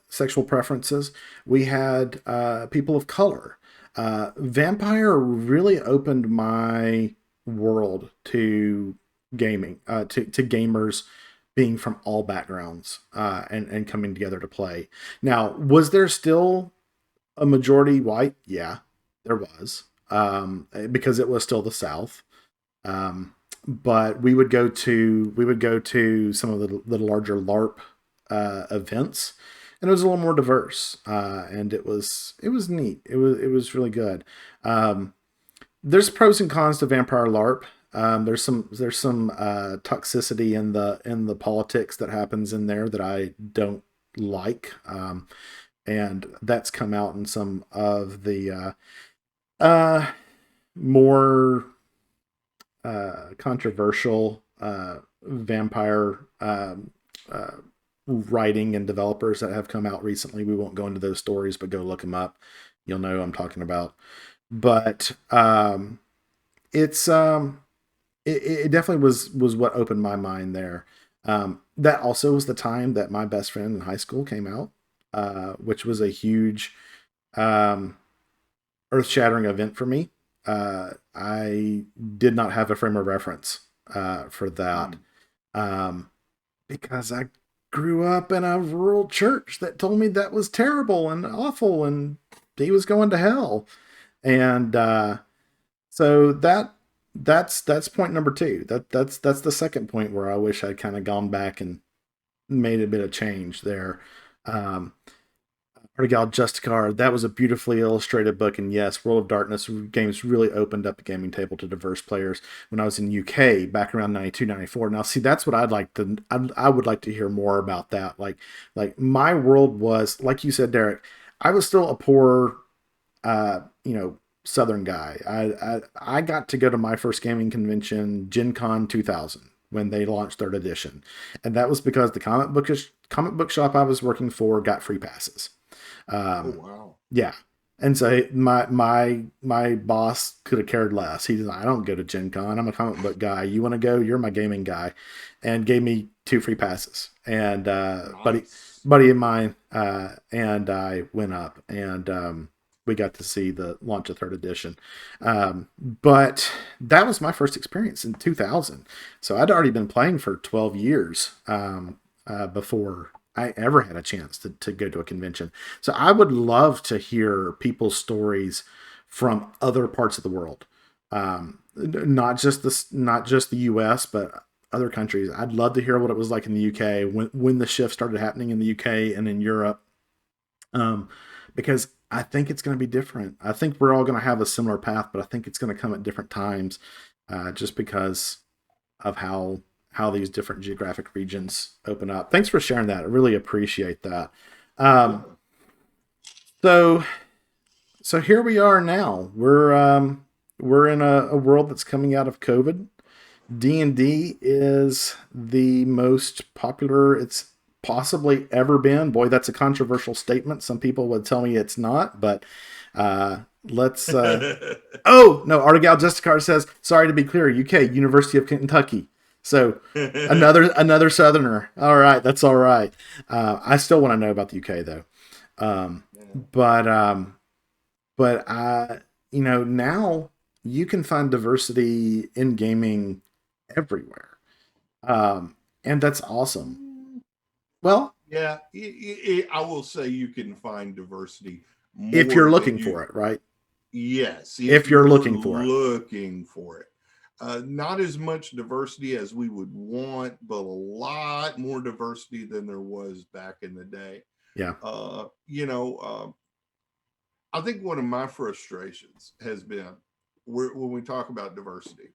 sexual preferences. We had people of color. Vampire really opened my world to gaming, to gamers being from all backgrounds and coming together to play. Now, was there still a majority white? Yeah, there was, because it was still the South. Um, but we would go to some of the larger LARP events, and it was a little more diverse, and it was neat. It was really good. Um, there's pros and cons to Vampire LARP. There's some toxicity in the politics that happens in there that I don't like, and that's come out in some of the more controversial vampire uh, writing and developers that have come out recently. We won't go into those stories, but go look them up. You'll know who I'm talking about. But it's it definitely was what opened my mind there. That also was the time that My Best Friend in high school came out, which was a huge um, earth shattering event for me. I did not have a frame of reference for that, um, because I grew up in a rural church that told me that was terrible and awful and he was going to hell. And so that's point number two. That's the second point where I wish I'd kind of gone back and made a bit of change there. Um, Artigal Justicar, that was a beautifully illustrated book, and yes, World of Darkness games really opened up the gaming table to diverse players when I was in UK back around 92, 94. Now, see, that's what I would like to hear more about that. Like my world was, like you said, Derek, I was still a poor, Southern guy. I got to go to my first gaming convention, Gen Con 2000. when they launched third edition, and that was because the comic book shop I was working for got free passes. Oh, wow. Yeah. And so my boss could have cared less. He's like, I don't go to Gen Con. I'm a comic book guy. You want to go? You're my gaming guy, and gave me 2 free passes. And Nice. buddy of mine and I went up, and we got to see the launch of third edition. But that was my first experience in 2000. So I'd already been playing for 12 years before I ever had a chance to go to a convention. So I would love to hear people's stories from other parts of the world, not just the U.S., but other countries. I'd love to hear what it was like in the U.K. when the shift started happening in the U.K. and in Europe, because I think it's going to be different. I think we're all going to have a similar path, but I think it's going to come at different times, just because of how these different geographic regions open up. Thanks for sharing that. I really appreciate that. So here we are now. We're in a world that's coming out of COVID. D&D is the most popular it's possibly ever been. Boy, that's a controversial statement. Some people would tell me it's not, but let's oh no, Artigal Justicar says, sorry to be clear, UK, University of Kentucky. So another Southerner. All right, that's all right. I still want to know about the UK though. But now you can find diversity in gaming everywhere, and that's awesome. Well, Yeah, I will say you can find diversity if you're more than looking you. for it, right? Yes, If if you're you're looking for it. looking for it. Not as much diversity as we would want, but a lot more diversity than there was back in the day. Yeah. I think one of my frustrations has been when we talk about diversity,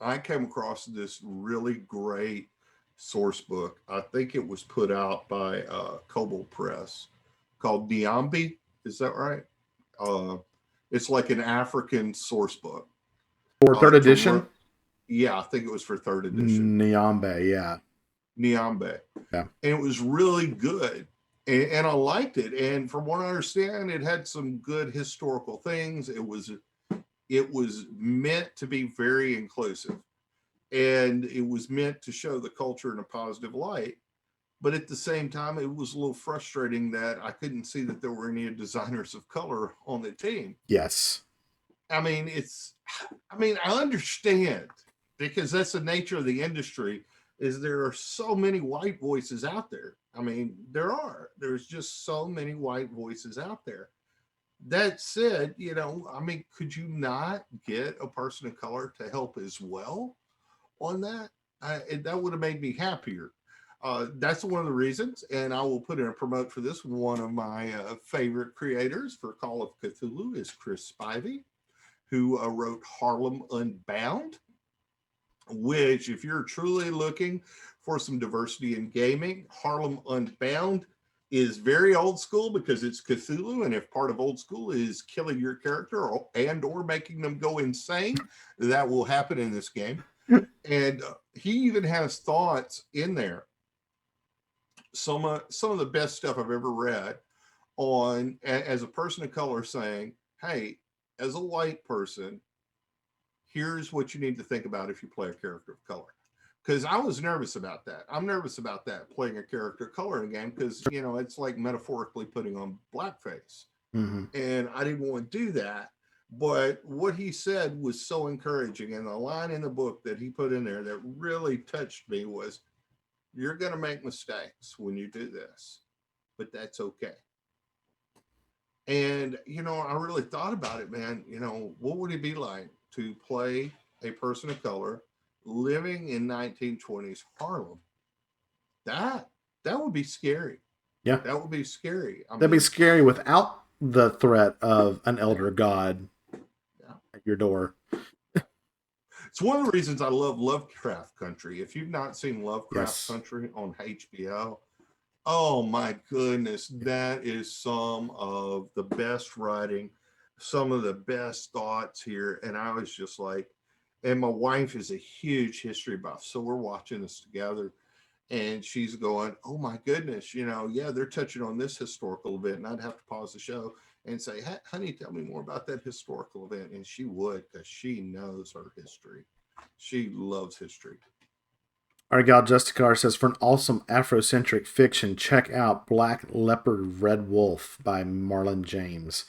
I came across this really great source book. I think it was put out by Cobalt Press called Niambe. Is that right? Uh, it's like an African source book. For third edition? Yeah, I think it was for third edition. Niambe, yeah. Niambe. Yeah. And it was really good. And I liked it. And from what I understand, it had some good historical things. It was meant to be very inclusive. And it was meant to show the culture in a positive light. But at the same time, it was a little frustrating that I couldn't see that there were any designers of color on the team. Yes. I mean, I understand, because that's the nature of the industry, is there are so many white voices out there. I mean, there's just so many white voices out there. That said, could you not get a person of color to help as well on that? That would have made me happier. That's one of the reasons, and I will put in a promote for this. One of my favorite creators for Call of Cthulhu is Chris Spivey, who wrote Harlem Unbound, which, if you're truly looking for some diversity in gaming, Harlem Unbound is very old school because it's Cthulhu, and if part of old school is killing your character or making them go insane, that will happen in this game. And he even has thoughts in there. Some of the best stuff I've ever read on, as a person of color, saying, hey, as a white person, here's what you need to think about if you play a character of color. Because I was nervous about that. I'm nervous about that, playing a character of color in a game, because, it's like metaphorically putting on blackface. Mm-hmm. And I didn't want to do that. But what he said was so encouraging. And the line in the book that he put in there that really touched me was, you're going to make mistakes when you do this, but that's okay. And, I really thought about it, man. What would it be like to play a person of color living in 1920s Harlem? That would be scary. Yeah. That would be scary. That'd be scary without the threat of an elder god at your door. It's one of the reasons I love Lovecraft Country. If you've not seen Lovecraft Country on HBO, oh my goodness, that is some of the best writing, some of the best thoughts here. And I was just like, and my wife is a huge history buff, so we're watching this together, and she's going, "Oh my goodness, yeah, they're touching on this historical event," and I'd have to pause the show and say, "Honey, tell me more about that historical event," and she would, because she knows her history. She loves history. Our gal Justicar says, for an awesome Afrocentric fiction, check out Black Leopard Red Wolf by Marlon James.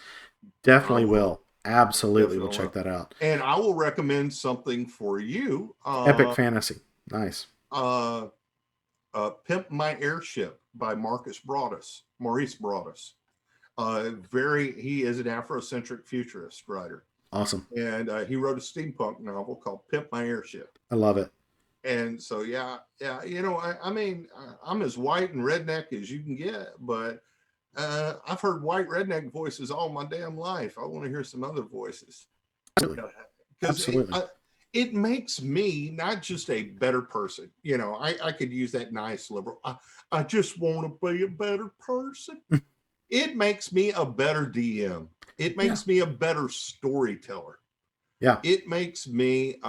Definitely will. Absolutely will check that out. And I will recommend something for you. Epic fantasy. Nice. Pimp My Airship by Maurice Broaddus. He is an Afrocentric futurist writer. Awesome. And he wrote a steampunk novel called Pimp My Airship. I love it. And so, yeah. I mean, I'm as white and redneck as you can get, but I've heard white redneck voices all my damn life. I want to hear some other voices. Absolutely. It makes me not just a better person. I could use that nice liberal. I just want to be a better person. It makes me a better DM. It makes me a better storyteller. Yeah. It makes me,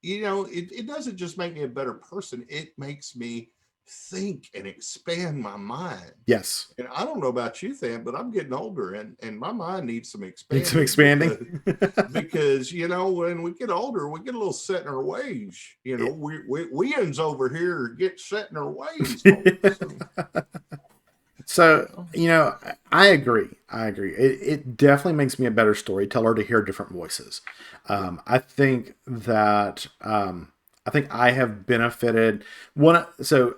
it doesn't just make me a better person. It makes me think and expand my mind. Yes. And I don't know about you, Than, but I'm getting older, and my mind needs some expanding. Needs some expanding. Because when we get older, we get a little set in our ways. We ends over here get set in our ways. So, I agree. It definitely makes me a better storyteller to hear different voices. I think that I have benefited so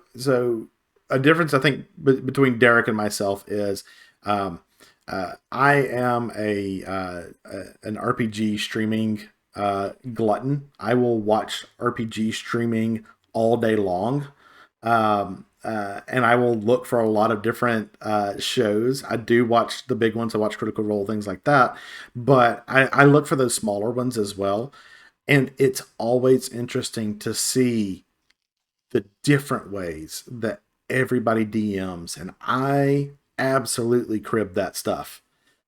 a difference I think between Derek and myself is I am an RPG streaming glutton. I will watch RPG streaming all day long. And I will look for a lot of different shows. I do watch the big ones. I watch Critical Role, things like that. But I look for those smaller ones as well. And it's always interesting to see the different ways that everybody DMs. And I absolutely crib that stuff.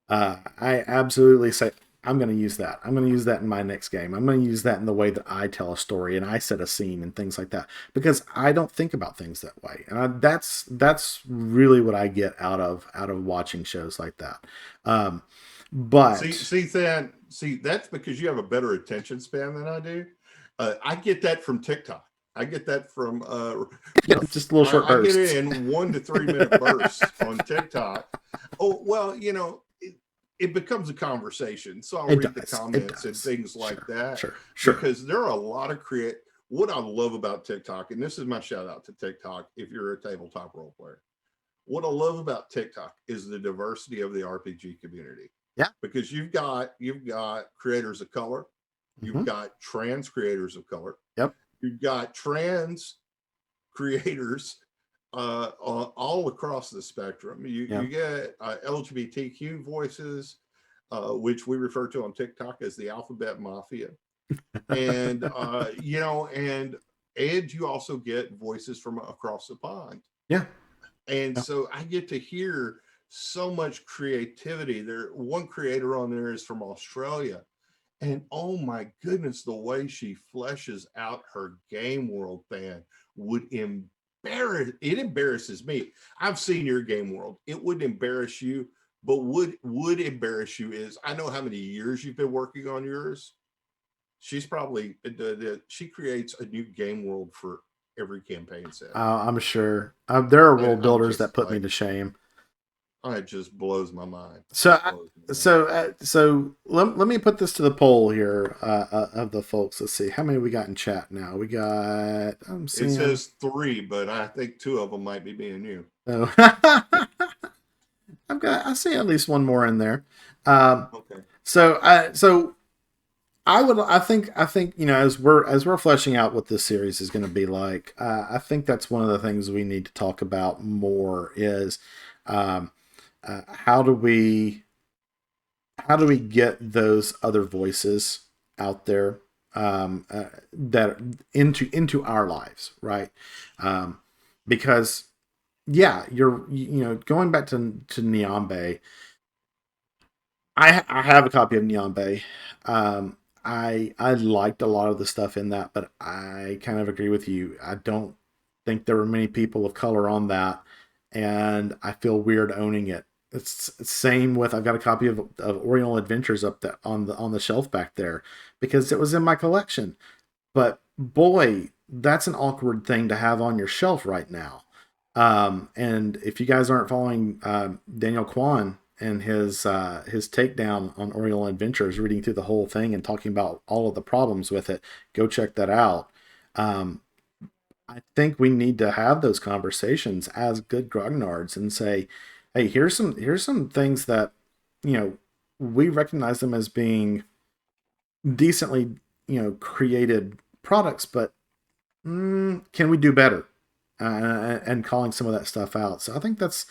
I absolutely say, I'm going to use that. I'm going to use that in my next game. I'm going to use that in the way that I tell a story and I set a scene and things like that, because I don't think about things that way. And that's really what I get out of watching shows like that. But see, that's because you have a better attention span than I do. I get that from TikTok. I get that from just little short bursts. I get it in 1 to 3 minute bursts on TikTok. Oh, well, it becomes a conversation. So I'll read the comments and things like that. Sure. Because there are a lot of what I love about TikTok, and this is my shout out to TikTok if you're a tabletop role player. What I love about TikTok is the diversity of the RPG community. Yeah. Because you've got creators of color, you've got trans creators of color. Yep. You've got trans creators all across the spectrum. You get LGBTQ voices, which we refer to on TikTok as the alphabet mafia. And, and you also get voices from across the pond. Yeah. And so I get to hear so much creativity. One creator on there is from Australia. And oh my goodness, the way she fleshes out her game world it embarrasses me. I've seen your game world. It wouldn't embarrass you, but would embarrass you is I know how many years you've been working on yours. She's probably she creates a new game world for every campaign set. I'm sure there are role builders that put me to shame. It just blows my mind. So let me put this to the poll here of the folks. Let's see how many we got in chat now. We got. It says 3, but I think 2 of them might be being you. Oh. I see at least one more in there. Okay. So I think as we're fleshing out what this series is going to be like, I think that's one of the things we need to talk about more is. How do we get those other voices out there that into our lives, right? Because you're going back to Nyambe. I have a copy of Nyambe. I liked a lot of the stuff in that, but I kind of agree with you. I don't think there were many people of color on that, and I feel weird owning it. It's same with I've got a copy of Oriental Adventures up there on the shelf back there because it was in my collection. But boy, that's an awkward thing to have on your shelf right now. And if you guys aren't following Daniel Kwan and his takedown on Oriental Adventures, reading through the whole thing and talking about all of the problems with it, go check that out. Um, I think we need to have those conversations as good grognards and say, "Hey, here's some things that you know we recognize them as being decently created products, but can we do better?" And calling some of that stuff out. So I think that's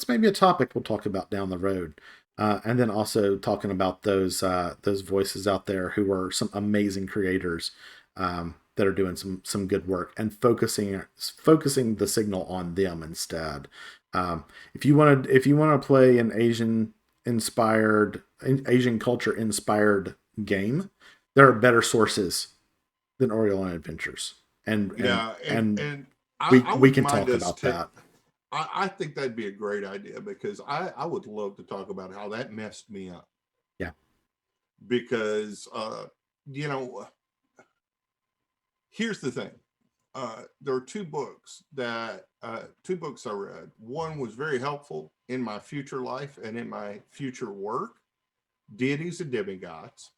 maybe a topic we'll talk about down the road. And then also talking about those voices out there who are some amazing creators that are doing some good work and focusing the signal on them instead. If you want to play an Asian culture inspired game, there are better sources than Oriole Adventures, and and Yeah, and and we I we wouldn't can mind talk us. about that. I think that'd be a great idea because I would love to talk about how that messed me up Yeah, because you know here's the thing. There are two books I read. One was very helpful in my future life and in my future work, Deities and Demigods,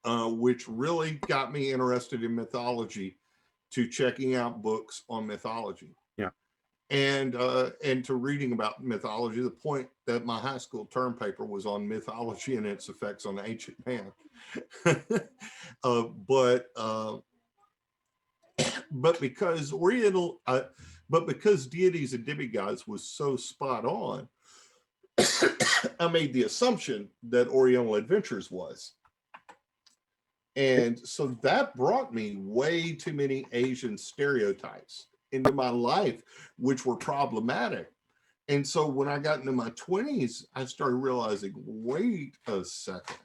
which really got me interested in mythology, to checking out books on mythology yeah, and to reading about mythology. The point that my high school term paper was on mythology and its effects on ancient man. uh, but uh, but because but because Deities and Demigods was so spot on, I made the assumption that Oriental Adventures was. And so that brought me way too many Asian stereotypes into my life, which were problematic. And so when I got into my 20s, I started realizing, wait a second,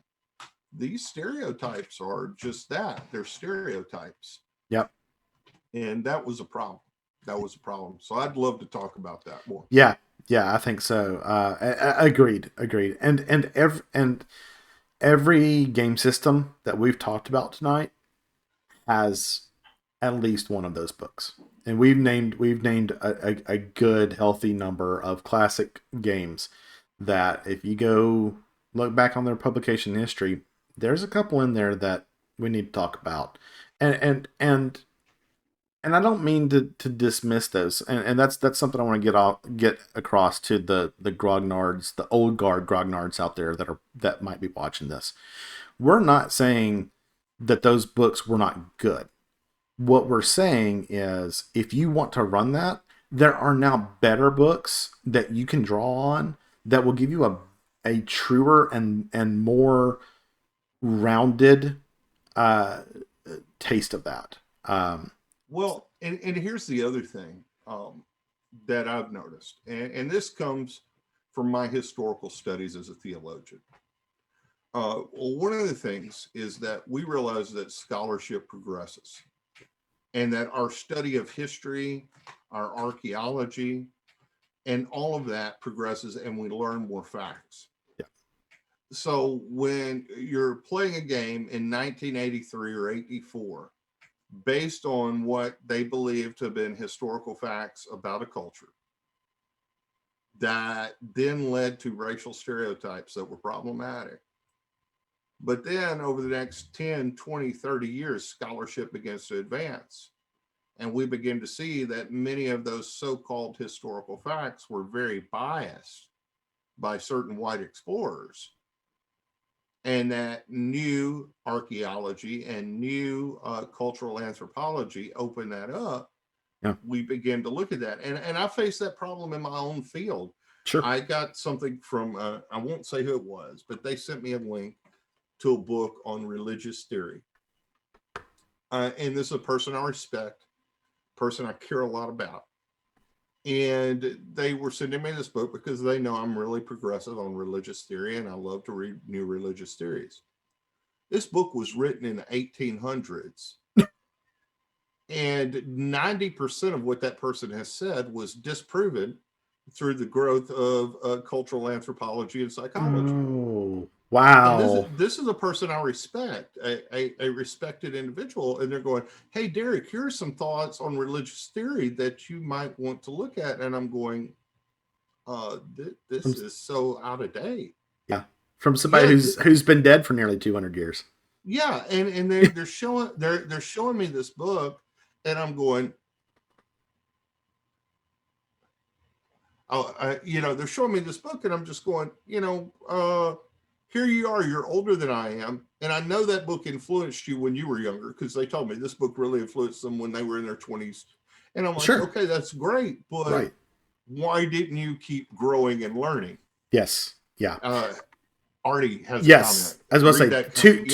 these stereotypes are just that, they're stereotypes. yep, And that was a problem. That was a problem. So I'd love to talk about that more. yeah, yeah. I think so. Agreed. And every game system that we've talked about tonight has at least one of those books, and we've named a good healthy number of classic games that if you go look back on their publication history, there's a couple in there that we need to talk about. And and and and I don't mean to dismiss those, and that's something I want to get across to the grognards, the old guard grognards out there that might be watching this. We're not saying that those books were not good. What we're saying is, if you want to run that, there are now better books that you can draw on that will give you a truer and more rounded uh, taste of that. Well, and here's the other thing that I've noticed, and this comes from my historical studies as a theologian. Well, one of the things is that we realize that scholarship progresses and that our study of history, our archaeology, and all of that progresses and we learn more facts. Yeah. So when you're playing a game in 1983 or 84, based on what they believe to have been historical facts about a culture, that then led to racial stereotypes that were problematic. But then over the next 10, 20, 30 years, scholarship begins to advance. And we begin to see that many of those so called historical facts were very biased by certain white explorers. And that new archaeology and new cultural anthropology open that up. Yeah. We begin to look at that. And I face that problem in my own field. Sure. I got something from, I won't say who it was, but they sent me a link to a book on religious theory. And this is a person I respect, person I care a lot about. And they were sending me this book because they know I'm really progressive on religious theory and I love to read new religious theories. This book was written in the 1800s, and 90% of what that person has said was disproven through the growth of cultural anthropology and psychology. Oh, So wow. this is a person I respect, a respected individual, and they're going, "Hey, Derek, here are some thoughts on religious theory that you might want to look at." And I'm going, "This is so out of date." Yeah, from somebody Yeah, who's been dead for nearly 200 years. yeah, and they're showing me this book, and I'm going, they're showing me this book, and I'm just going, here you are, you're older than I am, and I know that book influenced you when you were younger, because they told me this book really influenced them when they were in their 20s. And I'm like, Sure. okay, that's great, but Right. why didn't you keep growing and learning? Yes. Yeah. Artie has Yes. a comment. I was going to say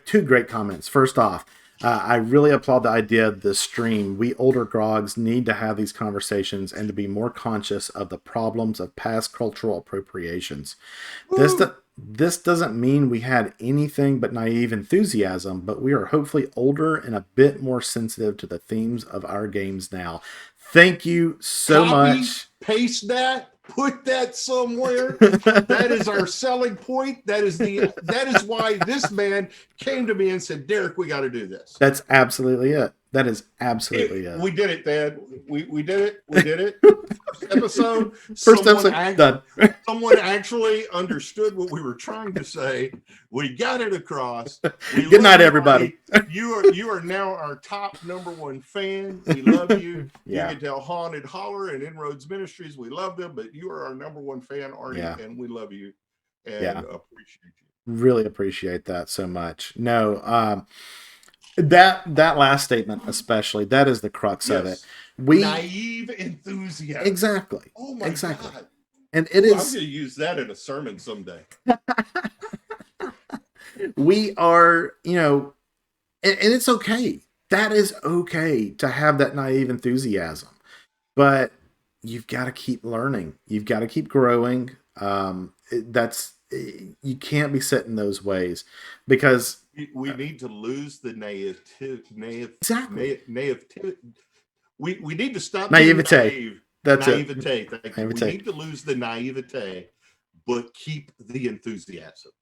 two great comments. First off, I really applaud the idea of this stream. We older grogs need to have these conversations and to be more conscious of the problems of past cultural appropriations. This doesn't mean we had anything but naive enthusiasm, but we are hopefully older and a bit more sensitive to the themes of our games now. Thank you so much. Paste that. Put that somewhere. That is our selling point. That is why this man came to me and said, "Derek, we got to do this." That's absolutely it. That is absolutely it. We did it, Dad. We did it. We did it. First episode done. Someone actually understood what we were trying to say. We got it across. Good night, everybody. You are now our top #1 fan. We love you. Yeah. You can tell Haunted Holler and Innroads Ministries, we love them, but you are our #1 fan, Artie, and we love you and appreciate you. Really appreciate that so much. No, that last statement especially, that is the crux of it. Naive enthusiasm. Exactly. Oh my God. And it is. I'm going to use that in a sermon someday. We are, and it's okay. That is okay to have that naive enthusiasm, but you've got to keep learning. You've got to keep growing. You can't be set in those ways, because we need to lose the naivety. Exactly. We need to stop naivete. Naive. That's naivete. It. Naivete. We need to lose the naivete, but keep the enthusiasm.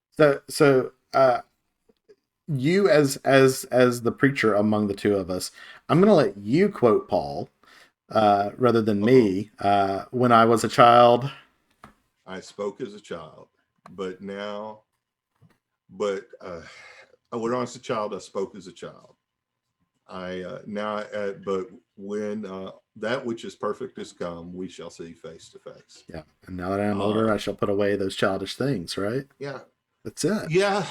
So you as the preacher among the two of us, I'm going to let you quote Paul rather than me. When I was a child, I spoke as a child, but when I was a child, I spoke as a child. But when that which is perfect is come, we shall see face to face. Yeah, and now that I'm older, I shall put away those childish things. Right? Yeah, that's it. Yeah.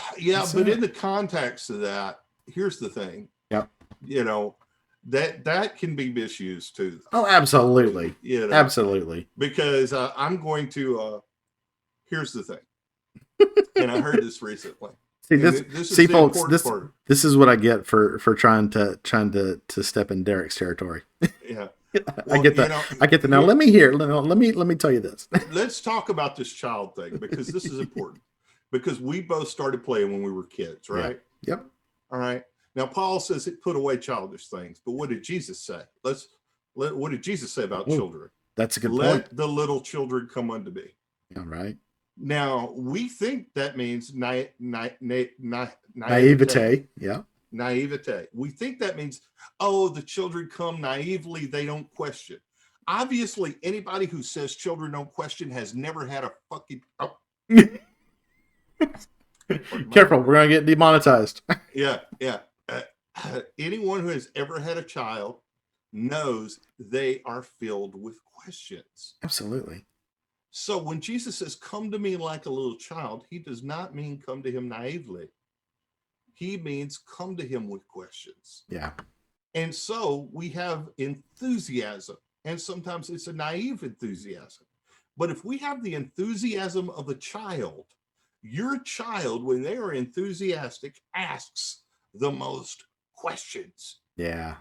But in the context of that, here's the thing. Yep. That can be misused too. Oh, absolutely. Absolutely. Because I'm going to. Here's the thing, and I heard this recently. See, folks, this is what I get for trying to step in Derek's territory. Yeah, I get that. I get that. Now let me hear. Let me tell you this. Let's talk about this child thing, because this is important. Because we both started playing when we were kids, right? Yeah. Yep. All right. Now Paul says it put away childish things, but what did Jesus say? What did Jesus say about children? That's a good point. Let the little children come unto me. All right. Now we think that means naivete. Yeah. Naivete. We think that means, the children come naively, they don't question. Obviously, anybody who says children don't question has never had a fucking. Careful, we're gonna get demonetized. Yeah. Anyone who has ever had a child knows they are filled with questions. Absolutely. So when Jesus says, "Come to me like a little child," he does not mean come to him naively. He means come to him with questions. Yeah. And so we have enthusiasm, and sometimes it's a naive enthusiasm. But if we have the enthusiasm of a child, your child, when they are enthusiastic, asks the most questions. Yeah.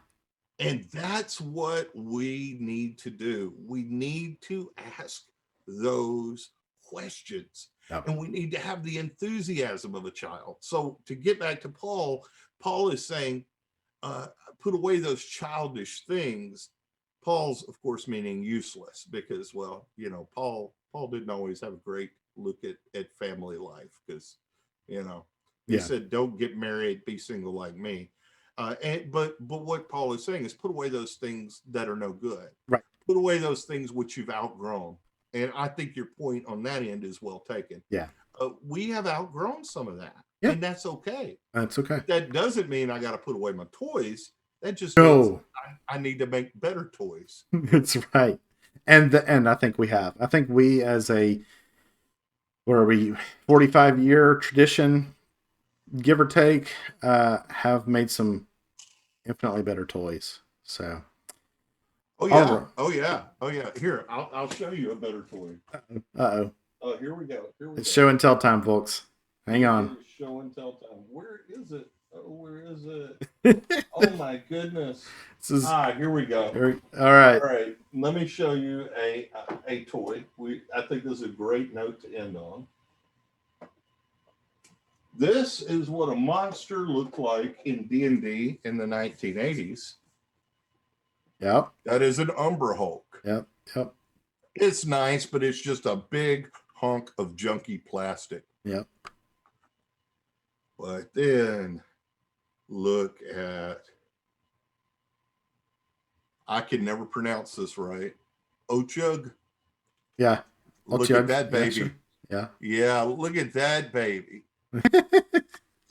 And that's what we need to do. We need to ask those questions. Yep. And we need to have the enthusiasm of a child. So to get back to Paul, Paul is saying, put away those childish things. Paul's, of course, meaning useless, because, well, Paul didn't always have a great look at family life, because, he said, don't get married, be single like me. But what Paul is saying is, put away those things that are no good. Right. Put away those things which you've outgrown. And I think your point on that end is well taken. Yeah. We have outgrown some of that. Yeah. And that's okay. That's okay. That doesn't mean I got to put away my toys. That just means I need to make better toys. That's right. And I think we have. I think we, as a 45-year tradition, give or take, have made some infinitely better toys. So. Oh yeah. Oh yeah. Oh yeah. Here, I'll show you a better toy. Uh-oh. Oh, here we go. It's show and tell time, folks. Hang on. Show and tell time. Where is it? Oh, where is it? Oh my goodness. Here we go. All right. All right. Let me show you a toy. I think this is a great note to end on. This is what a monster looked like in D&D in the 1980s. Yep. That is an Umber Hulk. Yep. It's nice, but it's just a big hunk of junky plastic. Yep. But then look at, I can never pronounce this right, Ochug. Yeah. Look at that baby. Yeah. Yeah, look at that baby.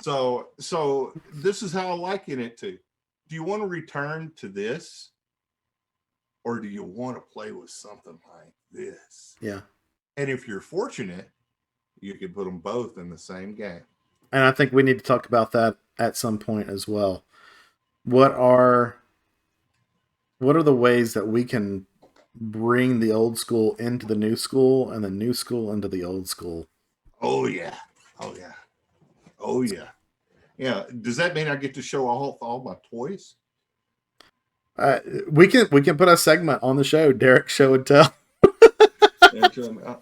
So this is how I liken it to. Do you want to return to this? Or do you want to play with something like this? Yeah. And if you're fortunate, you can put them both in the same game. And I think we need to talk about that at some point as well. What are the ways that we can bring the old school into the new school and the new school into the old school? Oh yeah. Oh yeah. Oh yeah. Yeah. Does that mean I get to show all my toys? We can put a segment on the show, Derek Show and Tell.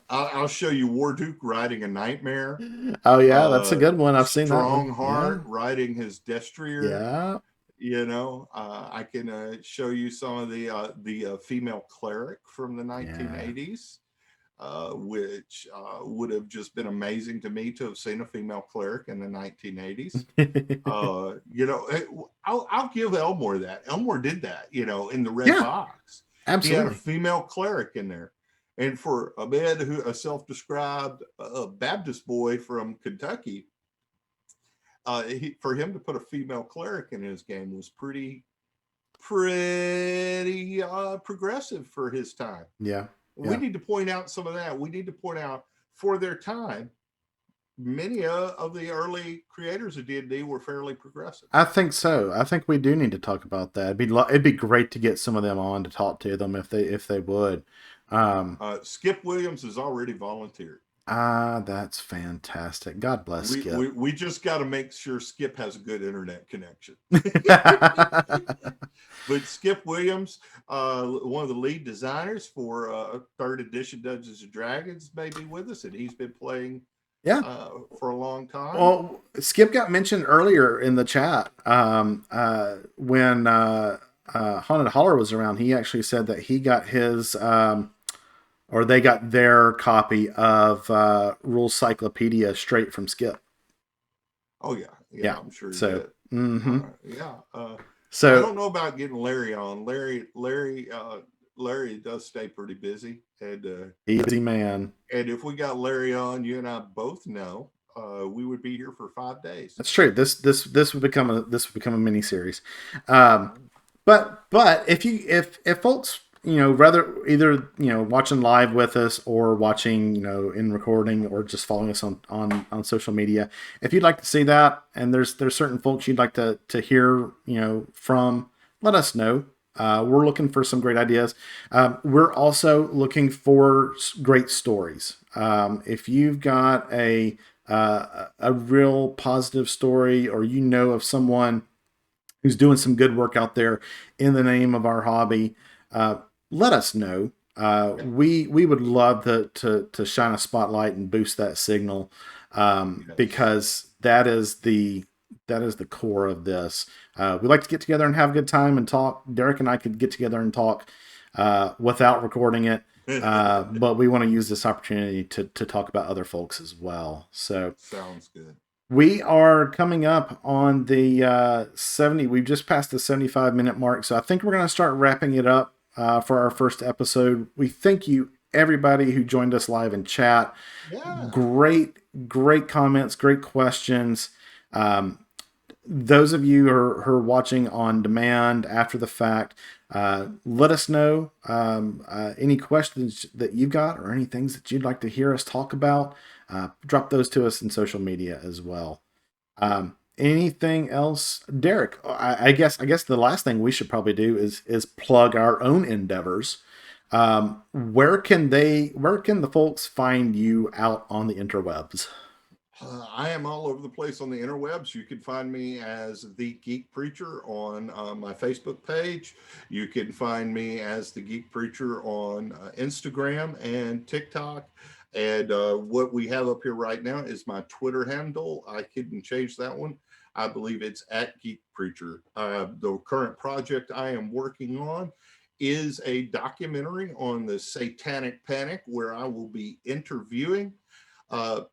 I'll show you Warduke riding a nightmare. Oh yeah, that's a good one. I've seen that. Strongheart riding his Destrier. Yeah. I can show you some of the female cleric from the 1980s, which would have just been amazing to me to have seen a female cleric in the 1980s. I'll give Elmore that. Elmore did that, in the red box. Absolutely. He had a female cleric in there. And for a man a self-described Baptist boy from Kentucky, for him to put a female cleric in his game was pretty progressive for his time. Yeah. We need to point out some of that. We need to point out, for their time, many of the early creators of D&D were fairly progressive. I think so. I think we do need to talk about that. It'd be great to get some of them on to talk to them if they would. Skip Williams has already volunteered. That's fantastic. God bless Skip. We just got to make sure Skip has a good internet connection. But Skip Williams, one of the lead designers for 3rd edition Dungeons and Dragons, may be with us, and he's been playing for a long time. Well, Skip got mentioned earlier in the chat when Haunted Holler was around. He actually said that he got his or they got their copy of Rules Cyclopedia straight from Skip. Oh yeah, I'm sure he did. Mm-hmm. So I don't know about getting Larry on. Larry does stay pretty busy, and easy man. And if we got Larry on, you and I both know we would be here for 5 days. That's true. This would become a mini series. But if folks, rather either watching live with us or watching in recording or just following us on social media, if you'd like to see that and there's certain folks you'd like to hear from, let us know. We're looking for some great ideas. We're also looking for great stories. If you've got a real positive story, or of someone who's doing some good work out there in the name of our hobby, let us know. We would love to shine a spotlight and boost that signal, Yes. because that is the core of this. We like to get together and have a good time and talk. Derek and I could get together and talk without recording it, but we want to use this opportunity to talk about other folks as well. So Sounds good. we are coming up on the 70. We've just passed the 75-minute mark, so I think we're going to start wrapping it up for our first episode. We thank you, everybody who joined us live in chat. Yeah. Great comments, great questions. Those of you who are watching on demand after the fact, let us know any questions that you've got or any things that you'd like to hear us talk about. Drop those to us in social media as well. Anything else, Derek? I guess the last thing we should probably do is plug our own endeavors. Where can the folks find you out on the interwebs? I am all over the place on the interwebs. You can find me as the Geek Preacher on my Facebook page. You can find me as the Geek Preacher on Instagram and TikTok. And what we have up here right now is my Twitter handle. I couldn't change that one. I believe it's at Geek Preacher. The current project I am working on is a documentary on the Satanic Panic, where I will be interviewing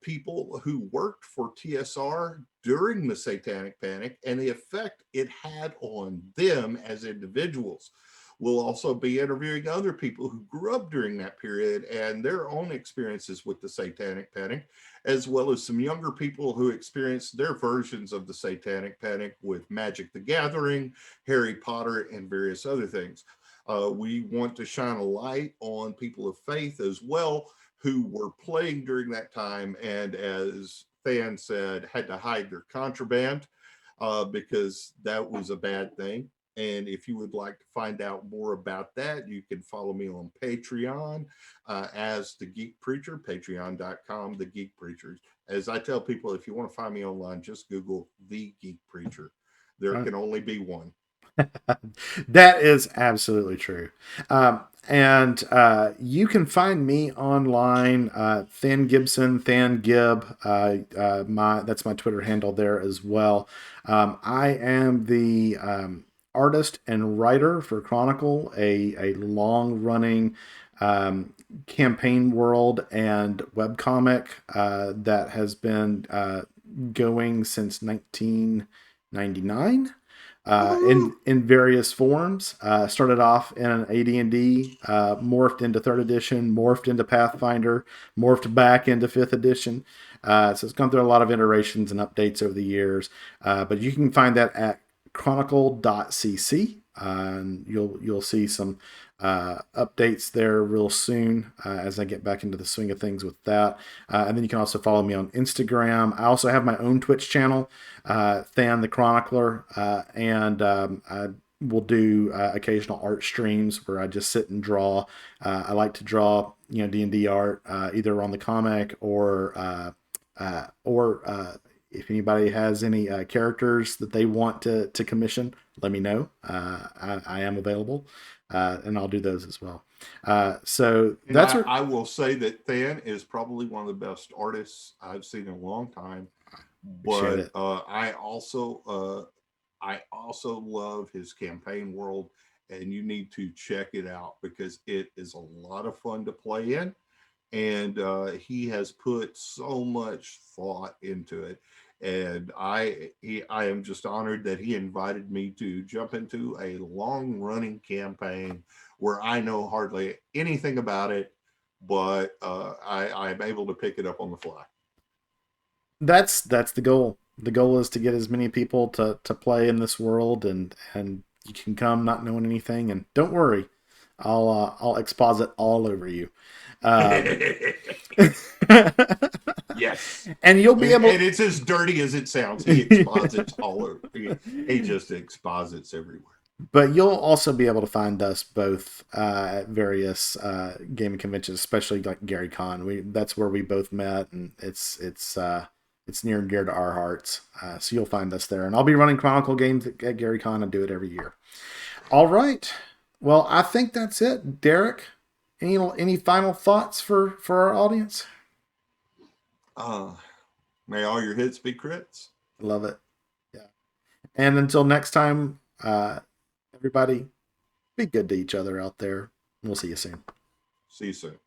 people who worked for TSR during the Satanic Panic and the effect it had on them as individuals. We'll also be interviewing other people who grew up during that period and their own experiences with the Satanic Panic, as well as some younger people who experienced their versions of the Satanic Panic with Magic the Gathering, Harry Potter, and various other things. We want to shine a light on people of faith as well, who were playing during that time and, as Than said, had to hide their contraband because that was a bad thing. And if you would like to find out more about that, you can follow me on Patreon as The Geek Preacher, patreon.com, The Geek Preacher. As I tell people, if you want to find me online, just Google The Geek Preacher. There can only be one. That is absolutely true. And you can find me online, Than Gibson, Than Gib. That's my Twitter handle there as well. I am the artist and writer for Chronicle, a long running campaign world and webcomic that has been going since 1999. In various forms. Started off in an AD&D, morphed into 3rd edition, morphed into Pathfinder, morphed back into 5th edition. So it's gone through a lot of iterations and updates over the years. But you can find that at chronicle.cc. And you'll see some updates there real soon as I get back into the swing of things with that. And then you can also follow me on Instagram. I also have my own Twitch channel, Than the Chronicler, and I will do occasional art streams where I just sit and draw. I like to draw, D&D art, either on the comic or if anybody has any characters that they want to commission, let me know. I am available, and I'll do those as well. So and that's I will say that Than is probably one of the best artists I've seen in a long time. But I also love his campaign world, and you need to check it out because it is a lot of fun to play in, and he has put so much thought into it. And I am just honored that he invited me to jump into a long running campaign where I know hardly anything about it, but I'm able to pick it up on the fly. That's the goal. The goal is to get as many people to play in this world, and you can come not knowing anything, and don't worry, I'll exposit all over you. Yes, and you'll be able. And it's as dirty as it sounds. He exposits all over. He just exposits everywhere. But you'll also be able to find us both at various gaming conventions, especially like GaryCon. That's where we both met, and it's near and dear to our hearts. So you'll find us there, and I'll be running Chronicle games at GaryCon and do it every year. All right. Well, I think that's it, Derek. Any final thoughts for our audience? May all your hits be crits. Love it. Yeah. And until next time, everybody, be good to each other out there. We'll see you soon. See you soon.